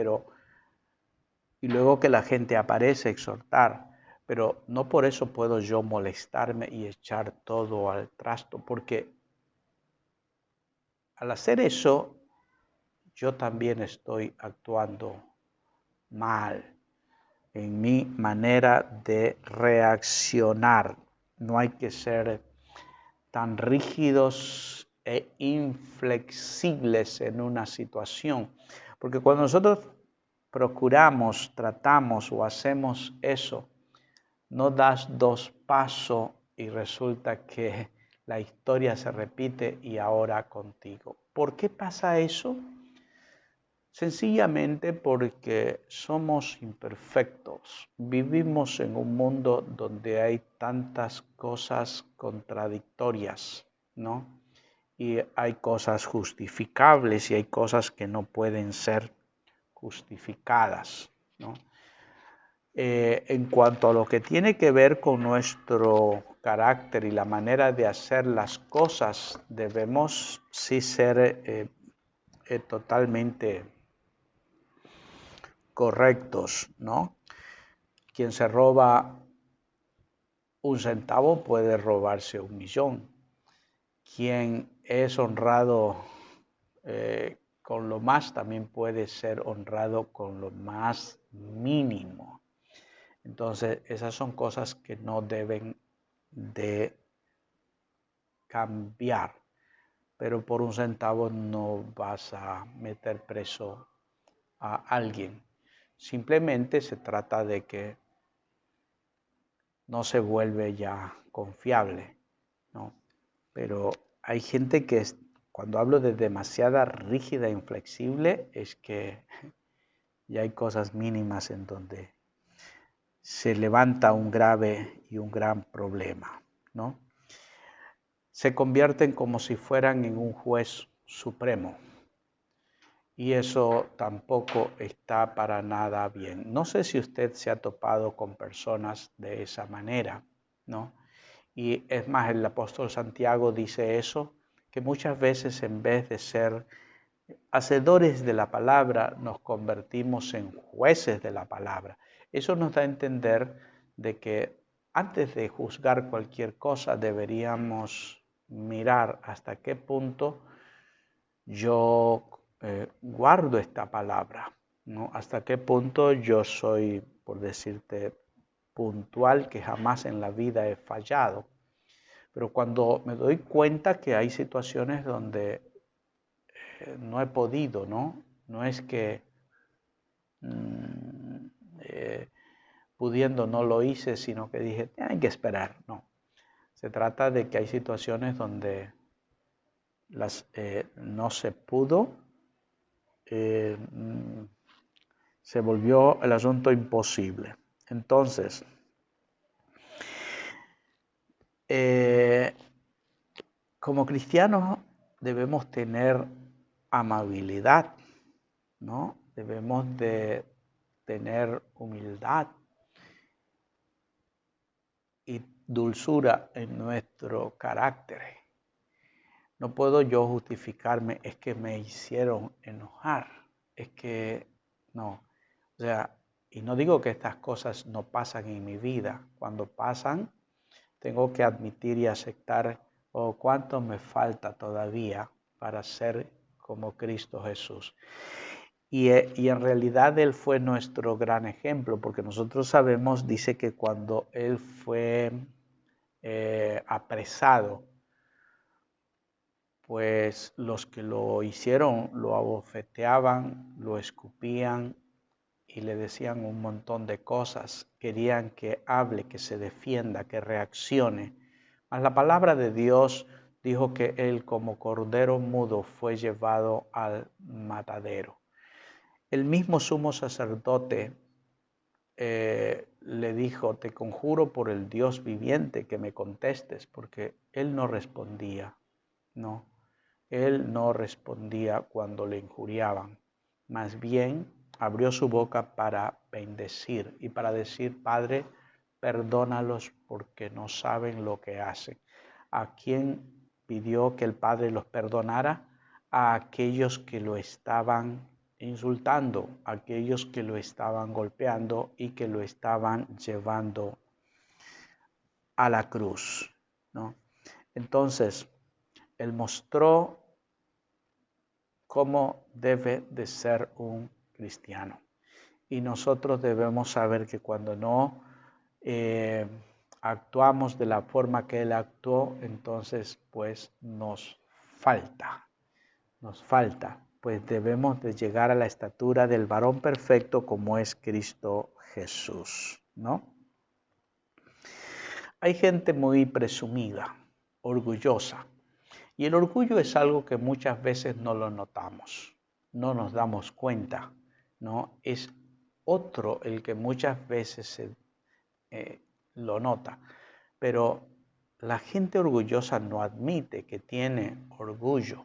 Speaker 4: y luego que la gente aparece, exhortar. Pero no por eso puedo yo molestarme y echar todo al trasto, porque al hacer eso, yo también estoy actuando mal en mi manera de reaccionar. No hay que ser tan rígidos e inflexibles en una situación, porque cuando nosotros procuramos, tratamos o hacemos eso, no das 2 pasos y resulta que la historia se repite y ahora contigo. ¿Por qué pasa eso? Sencillamente porque somos imperfectos. Vivimos en un mundo donde hay tantas cosas contradictorias, ¿no? Y hay cosas justificables y hay cosas que no pueden ser justificadas, ¿no? En cuanto a lo que tiene que ver con nuestro carácter y la manera de hacer las cosas, debemos sí ser totalmente correctos, ¿no? Quien se roba 1 centavo puede robarse 1 millón. Quien es honrado con lo más también puede ser honrado con lo más mínimo. Entonces, esas son cosas que no deben de cambiar. Pero por 1 centavo no vas a meter preso a alguien. Simplemente se trata de que no se vuelve ya confiable, ¿no? Pero hay gente que cuando hablo de demasiada rígida e inflexible, es que ya hay cosas mínimas en donde se levanta un grave y un gran problema, ¿no? Se convierten como si fueran en un juez supremo. Y eso tampoco está para nada bien. No sé si usted se ha topado con personas de esa manera, ¿no? Y es más, el apóstol Santiago dice eso, que muchas veces en vez de ser hacedores de la palabra, nos convertimos en jueces de la palabra. Eso nos da a entender de que antes de juzgar cualquier cosa deberíamos mirar hasta qué punto yo guardo esta palabra, ¿no? Hasta qué punto yo soy, por decirte, puntual, que jamás en la vida he fallado. Pero cuando me doy cuenta que hay situaciones donde no he podido, ¿no? No es que pudiendo no lo hice, sino que dije, hay que esperar, no. Se trata de que hay situaciones donde no se pudo, se volvió el asunto imposible. Entonces, como cristianos debemos tener amabilidad, ¿no? Debemos de tener humildad y dulzura en nuestro carácter. No puedo yo justificarme, es que me hicieron enojar, es que no. O sea, y no digo que estas cosas no pasan en mi vida. Cuando pasan, tengo que admitir y aceptar, cuánto me falta todavía para ser como Cristo Jesús. Y en realidad Él fue nuestro gran ejemplo, porque nosotros sabemos, dice que cuando Él fue apresado, pues los que lo hicieron lo abofeteaban, lo escupían y le decían un montón de cosas. Querían que hable, que se defienda, que reaccione. Mas la palabra de Dios dijo que Él como cordero mudo fue llevado al matadero. El mismo sumo sacerdote le dijo, te conjuro por el Dios viviente que me contestes, porque él no respondía, no. Él no respondía cuando le injuriaban, más bien abrió su boca para bendecir y para decir, Padre, perdónalos porque no saben lo que hacen. ¿A quién pidió que el Padre los perdonara? A aquellos que lo estaban insultando, a aquellos que lo estaban golpeando y que lo estaban llevando a la cruz, ¿no? Entonces, Él mostró cómo debe de ser un cristiano. Y nosotros debemos saber que cuando no actuamos de la forma que Él actuó, entonces pues nos falta, pues debemos de llegar a la estatura del varón perfecto como es Cristo Jesús, ¿no? Hay gente muy presumida, orgullosa, y el orgullo es algo que muchas veces no lo notamos, no nos damos cuenta, ¿no? Es otro el que muchas veces lo nota, pero la gente orgullosa no admite que tiene orgullo,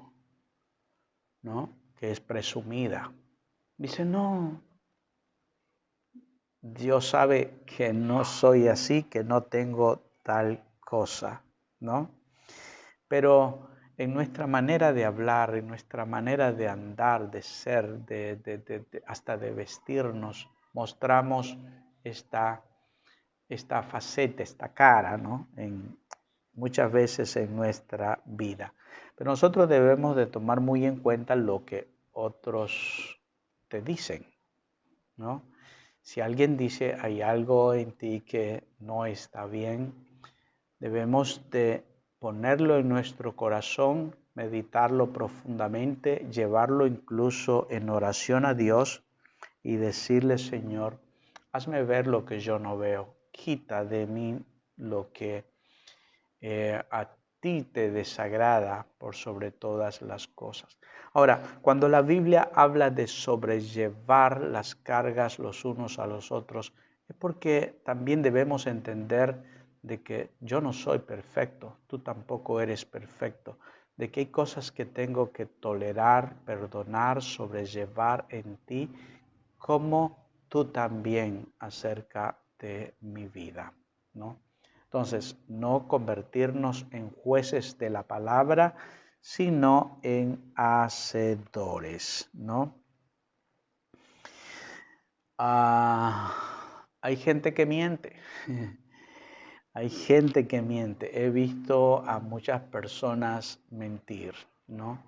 Speaker 4: ¿no? Que es presumida. Dice, no, Dios sabe que no soy así, que no tengo tal cosa, ¿no? Pero en nuestra manera de hablar, en nuestra manera de andar, de ser, hasta de vestirnos, mostramos esta faceta, esta cara, ¿no? Muchas veces en nuestra vida. Pero nosotros debemos de tomar muy en cuenta lo que otros te dicen, ¿no? Si alguien dice hay algo en ti que no está bien, debemos de ponerlo en nuestro corazón, meditarlo profundamente, llevarlo incluso en oración a Dios y decirle, Señor, hazme ver lo que yo no veo. Quita de mí lo que a ti te desagrada por sobre todas las cosas. Ahora, cuando la Biblia habla de sobrellevar las cargas los unos a los otros, es porque también debemos entender de que yo no soy perfecto, tú tampoco eres perfecto, de que hay cosas que tengo que tolerar, perdonar, sobrellevar en ti, como tú también acerca de mi vida, ¿no? Entonces, no convertirnos en jueces de la palabra, sino en hacedores, ¿no? Hay gente que miente. Hay gente que miente. He visto a muchas personas mentir, ¿no?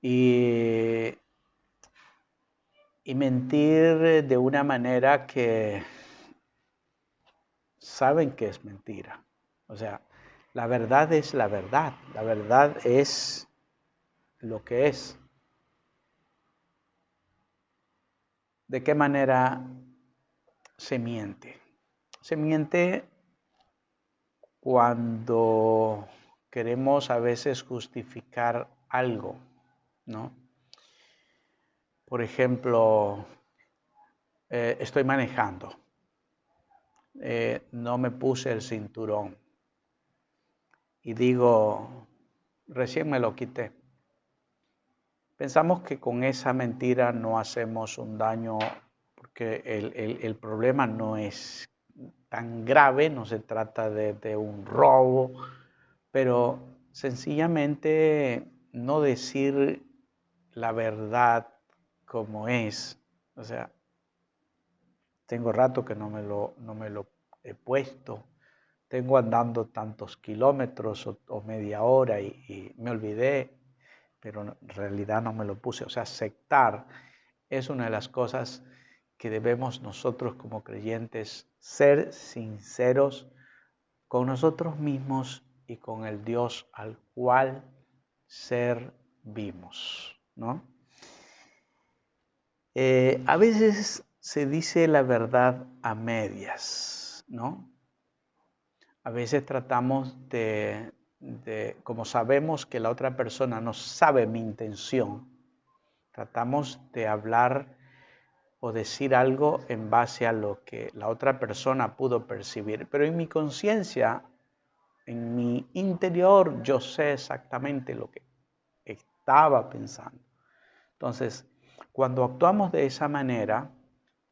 Speaker 4: Y mentir de una manera que saben que es mentira. O sea, la verdad es la verdad. La verdad es lo que es. ¿De qué manera se miente? Se miente cuando queremos a veces justificar algo, ¿no? Por ejemplo, estoy manejando, no me puse el cinturón y digo, recién me lo quité. Pensamos que con esa mentira no hacemos un daño porque el problema no es tan grave, no se trata de un robo, pero sencillamente no decir la verdad como es. O sea, tengo rato que no me lo he puesto, tengo andando tantos kilómetros o media hora y me olvidé, pero en realidad no me lo puse. O sea, aceptar es una de las cosas que debemos nosotros como creyentes ser sinceros con nosotros mismos y con el Dios al cual servimos, ¿no? A veces se dice la verdad a medias, ¿no? A veces tratamos como sabemos que la otra persona no sabe mi intención, tratamos de hablar o decir algo en base a lo que la otra persona pudo percibir. Pero en mi conciencia, en mi interior, yo sé exactamente lo que estaba pensando. Entonces, cuando actuamos de esa manera,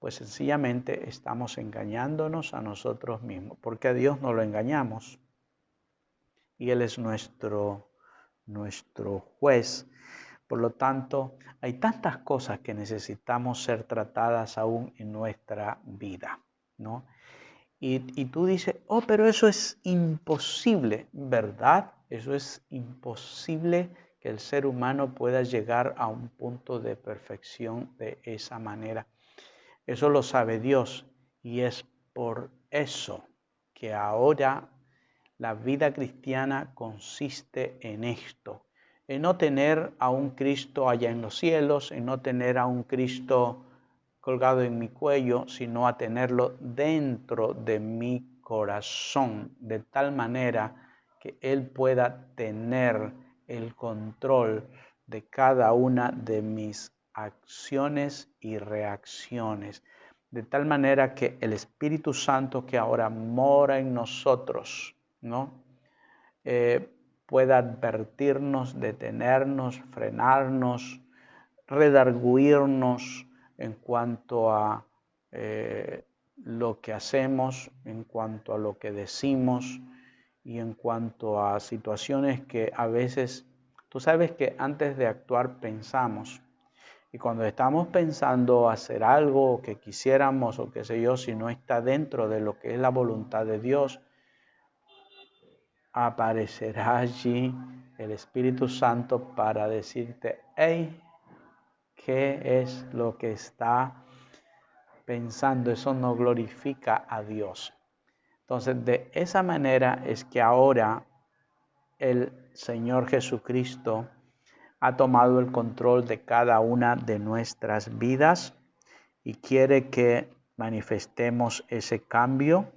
Speaker 4: pues sencillamente estamos engañándonos a nosotros mismos, porque a Dios no lo engañamos y Él es nuestro juez. Por lo tanto, hay tantas cosas que necesitamos ser tratadas aún en nuestra vida, ¿no? Y tú dices, oh, pero eso es imposible, ¿verdad? Eso es imposible que el ser humano pueda llegar a un punto de perfección de esa manera. Eso lo sabe Dios y es por eso que ahora la vida cristiana consiste en esto, en no tener a un Cristo allá en los cielos, en no tener a un Cristo colgado en mi cuello, sino a tenerlo dentro de mi corazón, de tal manera que Él pueda tener el control de cada una de mis acciones y reacciones, de tal manera que el Espíritu Santo que ahora mora en nosotros, ¿no? Pueda advertirnos, detenernos, frenarnos, redarguirnos en cuanto a lo que hacemos, en cuanto a lo que decimos y en cuanto a situaciones que a veces, tú sabes que antes de actuar pensamos, y cuando estamos pensando hacer algo que quisiéramos o qué sé yo, si no está dentro de lo que es la voluntad de Dios, aparecerá allí el Espíritu Santo para decirte, hey, ¿qué es lo que está pensando? Eso no glorifica a Dios. Entonces, de esa manera es que ahora el Señor Jesucristo ha tomado el control de cada una de nuestras vidas y quiere que manifestemos ese cambio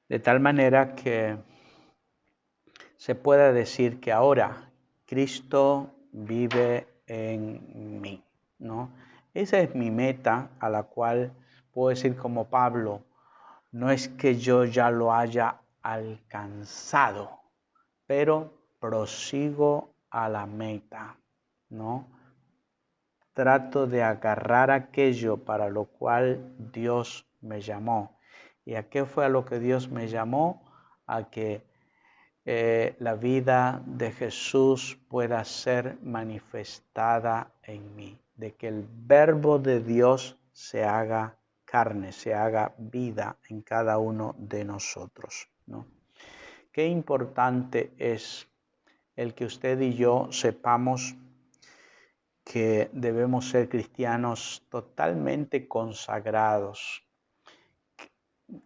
Speaker 4: de tal manera que se pueda decir que ahora Cristo vive en mí, ¿no? Esa es mi meta a la cual puedo decir como Pablo, no es que yo ya lo haya alcanzado, pero prosigo a la meta, ¿no? Trato de agarrar aquello para lo cual Dios me llamó. ¿Y a qué fue a lo que Dios me llamó? A que la vida de Jesús pueda ser manifestada en mí, de que el verbo de Dios se haga carne, se haga vida en cada uno de nosotros, ¿no? Qué importante es el que usted y yo sepamos que debemos ser cristianos totalmente consagrados.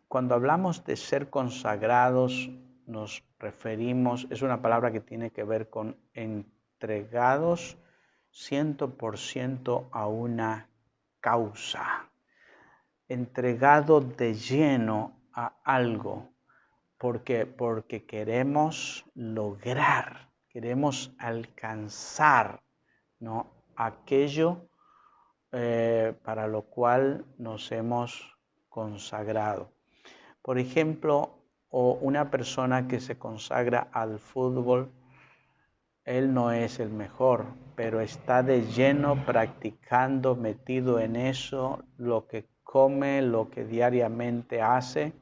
Speaker 4: Cuando hablamos de ser consagrados, nos referimos, es una palabra que tiene que ver con entregados 100% a una causa, entregado de lleno a algo, porque queremos lograr, queremos alcanzar, ¿no?, aquello para lo cual nos hemos consagrado. Por ejemplo, una persona que se consagra al fútbol, él no es el mejor, pero está de lleno practicando, metido en eso, lo que come, lo que diariamente hace.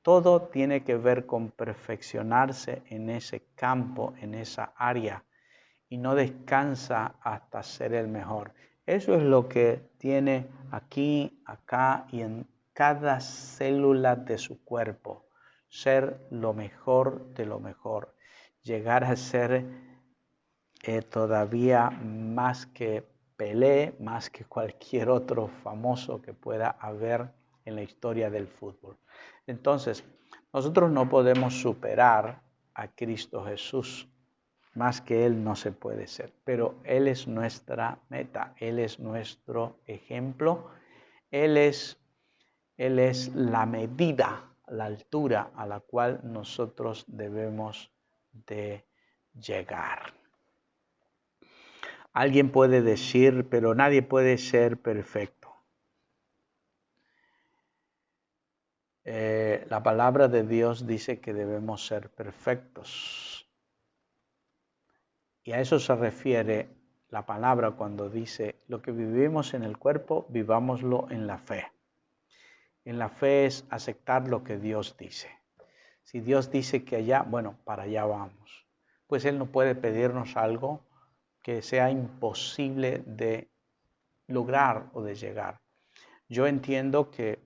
Speaker 4: Todo tiene que ver con perfeccionarse en ese campo, en esa área, y no descansa hasta ser el mejor. Eso es lo que tiene aquí, acá y en cada célula de su cuerpo. Ser lo mejor de lo mejor. Llegar a ser todavía más que Pelé, más que cualquier otro famoso que pueda haber en la historia del fútbol. Entonces, nosotros no podemos superar a Cristo Jesús. Más que Él no se puede ser, pero Él es nuestra meta, Él es nuestro ejemplo, Él es la medida, la altura a la cual nosotros debemos de llegar. Alguien puede decir, pero nadie puede ser perfecto. La palabra de Dios dice que debemos ser perfectos. Y a eso se refiere la palabra cuando dice, lo que vivimos en el cuerpo, vivámoslo en la fe. En la fe es aceptar lo que Dios dice. Si Dios dice que allá, bueno, para allá vamos. Pues Él no puede pedirnos algo que sea imposible de lograr o de llegar. Yo entiendo que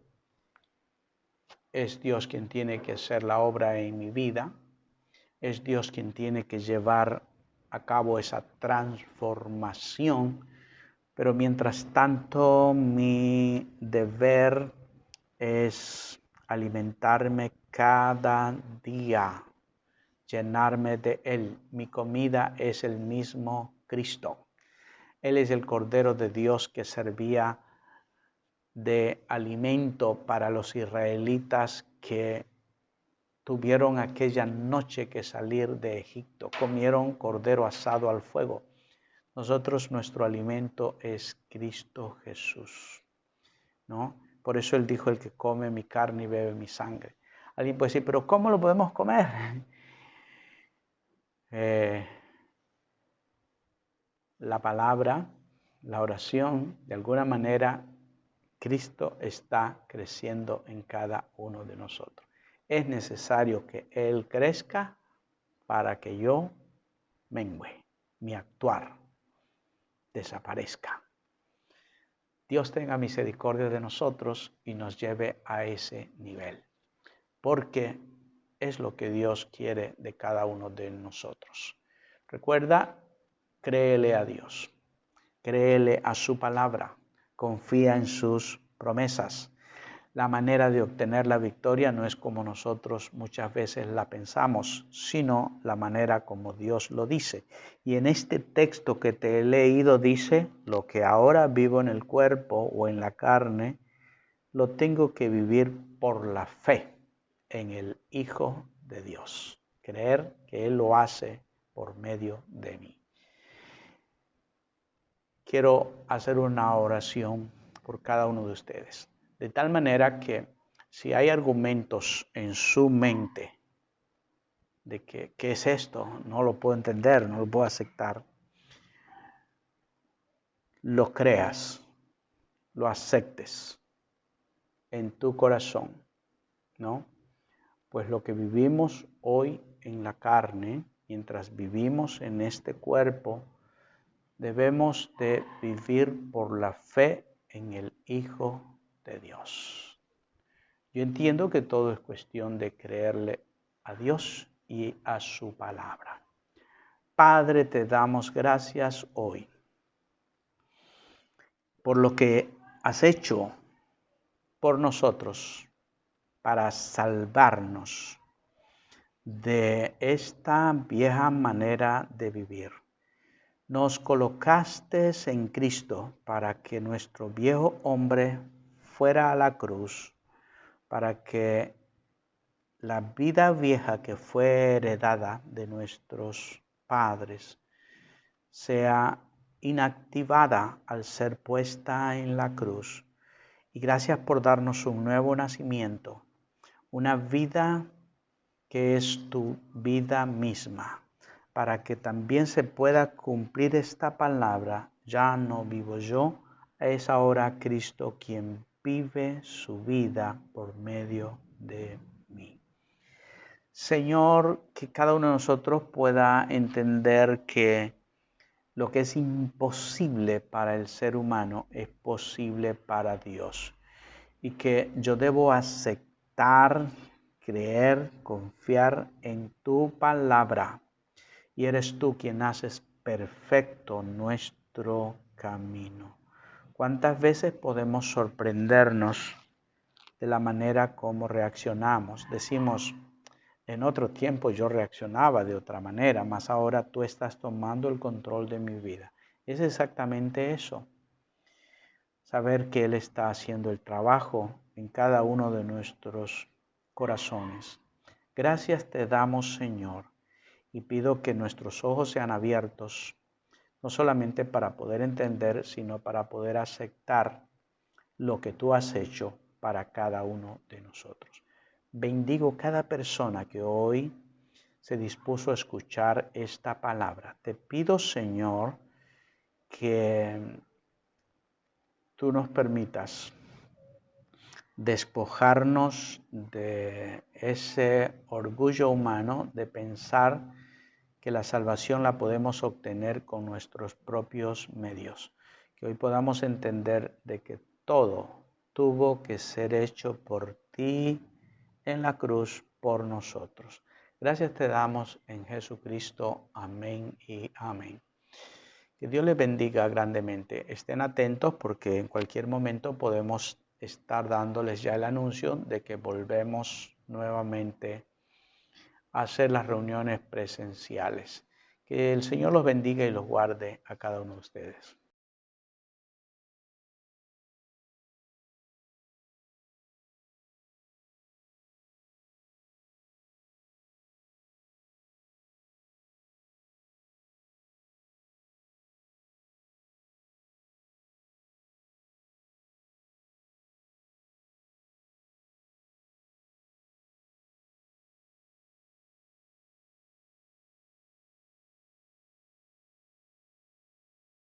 Speaker 4: es Dios quien tiene que hacer la obra en mi vida. Es Dios quien tiene que llevar a cabo esa transformación, pero mientras tanto mi deber es alimentarme cada día, llenarme de Él. Mi comida es el mismo Cristo. Él es el Cordero de Dios que servía de alimento para los israelitas que tuvieron aquella noche que salir de Egipto, comieron cordero asado al fuego. Nosotros, nuestro alimento es Cristo Jesús, ¿no? Por eso Él dijo, el que come mi carne y bebe mi sangre. Alguien puede decir, pero ¿cómo lo podemos comer? La palabra, la oración, de alguna manera, Cristo está creciendo en cada uno de nosotros. Es necesario que Él crezca para que yo mengüe, mi actuar desaparezca. Dios tenga misericordia de nosotros y nos lleve a ese nivel, porque es lo que Dios quiere de cada uno de nosotros. Recuerda, créele a Dios, créele a su palabra, confía en sus promesas. La manera de obtener la victoria no es como nosotros muchas veces la pensamos, sino la manera como Dios lo dice. Y en este texto que te he leído dice, lo que ahora vivo en el cuerpo o en la carne, lo tengo que vivir por la fe en el Hijo de Dios. Creer que Él lo hace por medio de mí. Quiero hacer una oración por cada uno de ustedes. De tal manera que si hay argumentos en su mente de que, ¿qué es esto? No lo puedo entender, no lo puedo aceptar. Lo creas, lo aceptes en tu corazón, ¿no? Pues lo que vivimos hoy en la carne, mientras vivimos en este cuerpo, debemos de vivir por la fe en el Hijo de Dios. Yo entiendo que todo es cuestión de creerle a Dios y a su palabra. Padre, te damos gracias hoy por lo que has hecho por nosotros para salvarnos de esta vieja manera de vivir. Nos colocaste en Cristo para que nuestro viejo hombre fuera a la cruz, para que la vida vieja que fue heredada de nuestros padres sea inactivada al ser puesta en la cruz. Y gracias por darnos un nuevo nacimiento, una vida que es tu vida misma, para que también se pueda cumplir esta palabra: ya no vivo yo, es ahora Cristo quien vive su vida por medio de mí. Señor, que cada uno de nosotros pueda entender que lo que es imposible para el ser humano es posible para Dios, y que yo debo aceptar, creer, confiar en tu palabra, y eres tú quien haces perfecto nuestro camino. ¿Cuántas veces podemos sorprendernos de la manera como reaccionamos? Decimos, en otro tiempo yo reaccionaba de otra manera, mas ahora tú estás tomando el control de mi vida. Es exactamente eso. Saber que Él está haciendo el trabajo en cada uno de nuestros corazones. Gracias te damos, Señor, y pido que nuestros ojos sean abiertos, no solamente para poder entender, sino para poder aceptar lo que tú has hecho para cada uno de nosotros. Bendigo cada persona que hoy se dispuso a escuchar esta palabra. Te pido, Señor, que tú nos permitas despojarnos de ese orgullo humano de pensar que la salvación la podemos obtener con nuestros propios medios. Que hoy podamos entender de que todo tuvo que ser hecho por ti en la cruz por nosotros. Gracias te damos en Jesucristo. Amén y amén. Que Dios les bendiga grandemente. Estén atentos porque en cualquier momento podemos estar dándoles ya el anuncio de que volvemos nuevamente a hacer las reuniones presenciales. Que el Señor los bendiga y los guarde a cada uno de ustedes.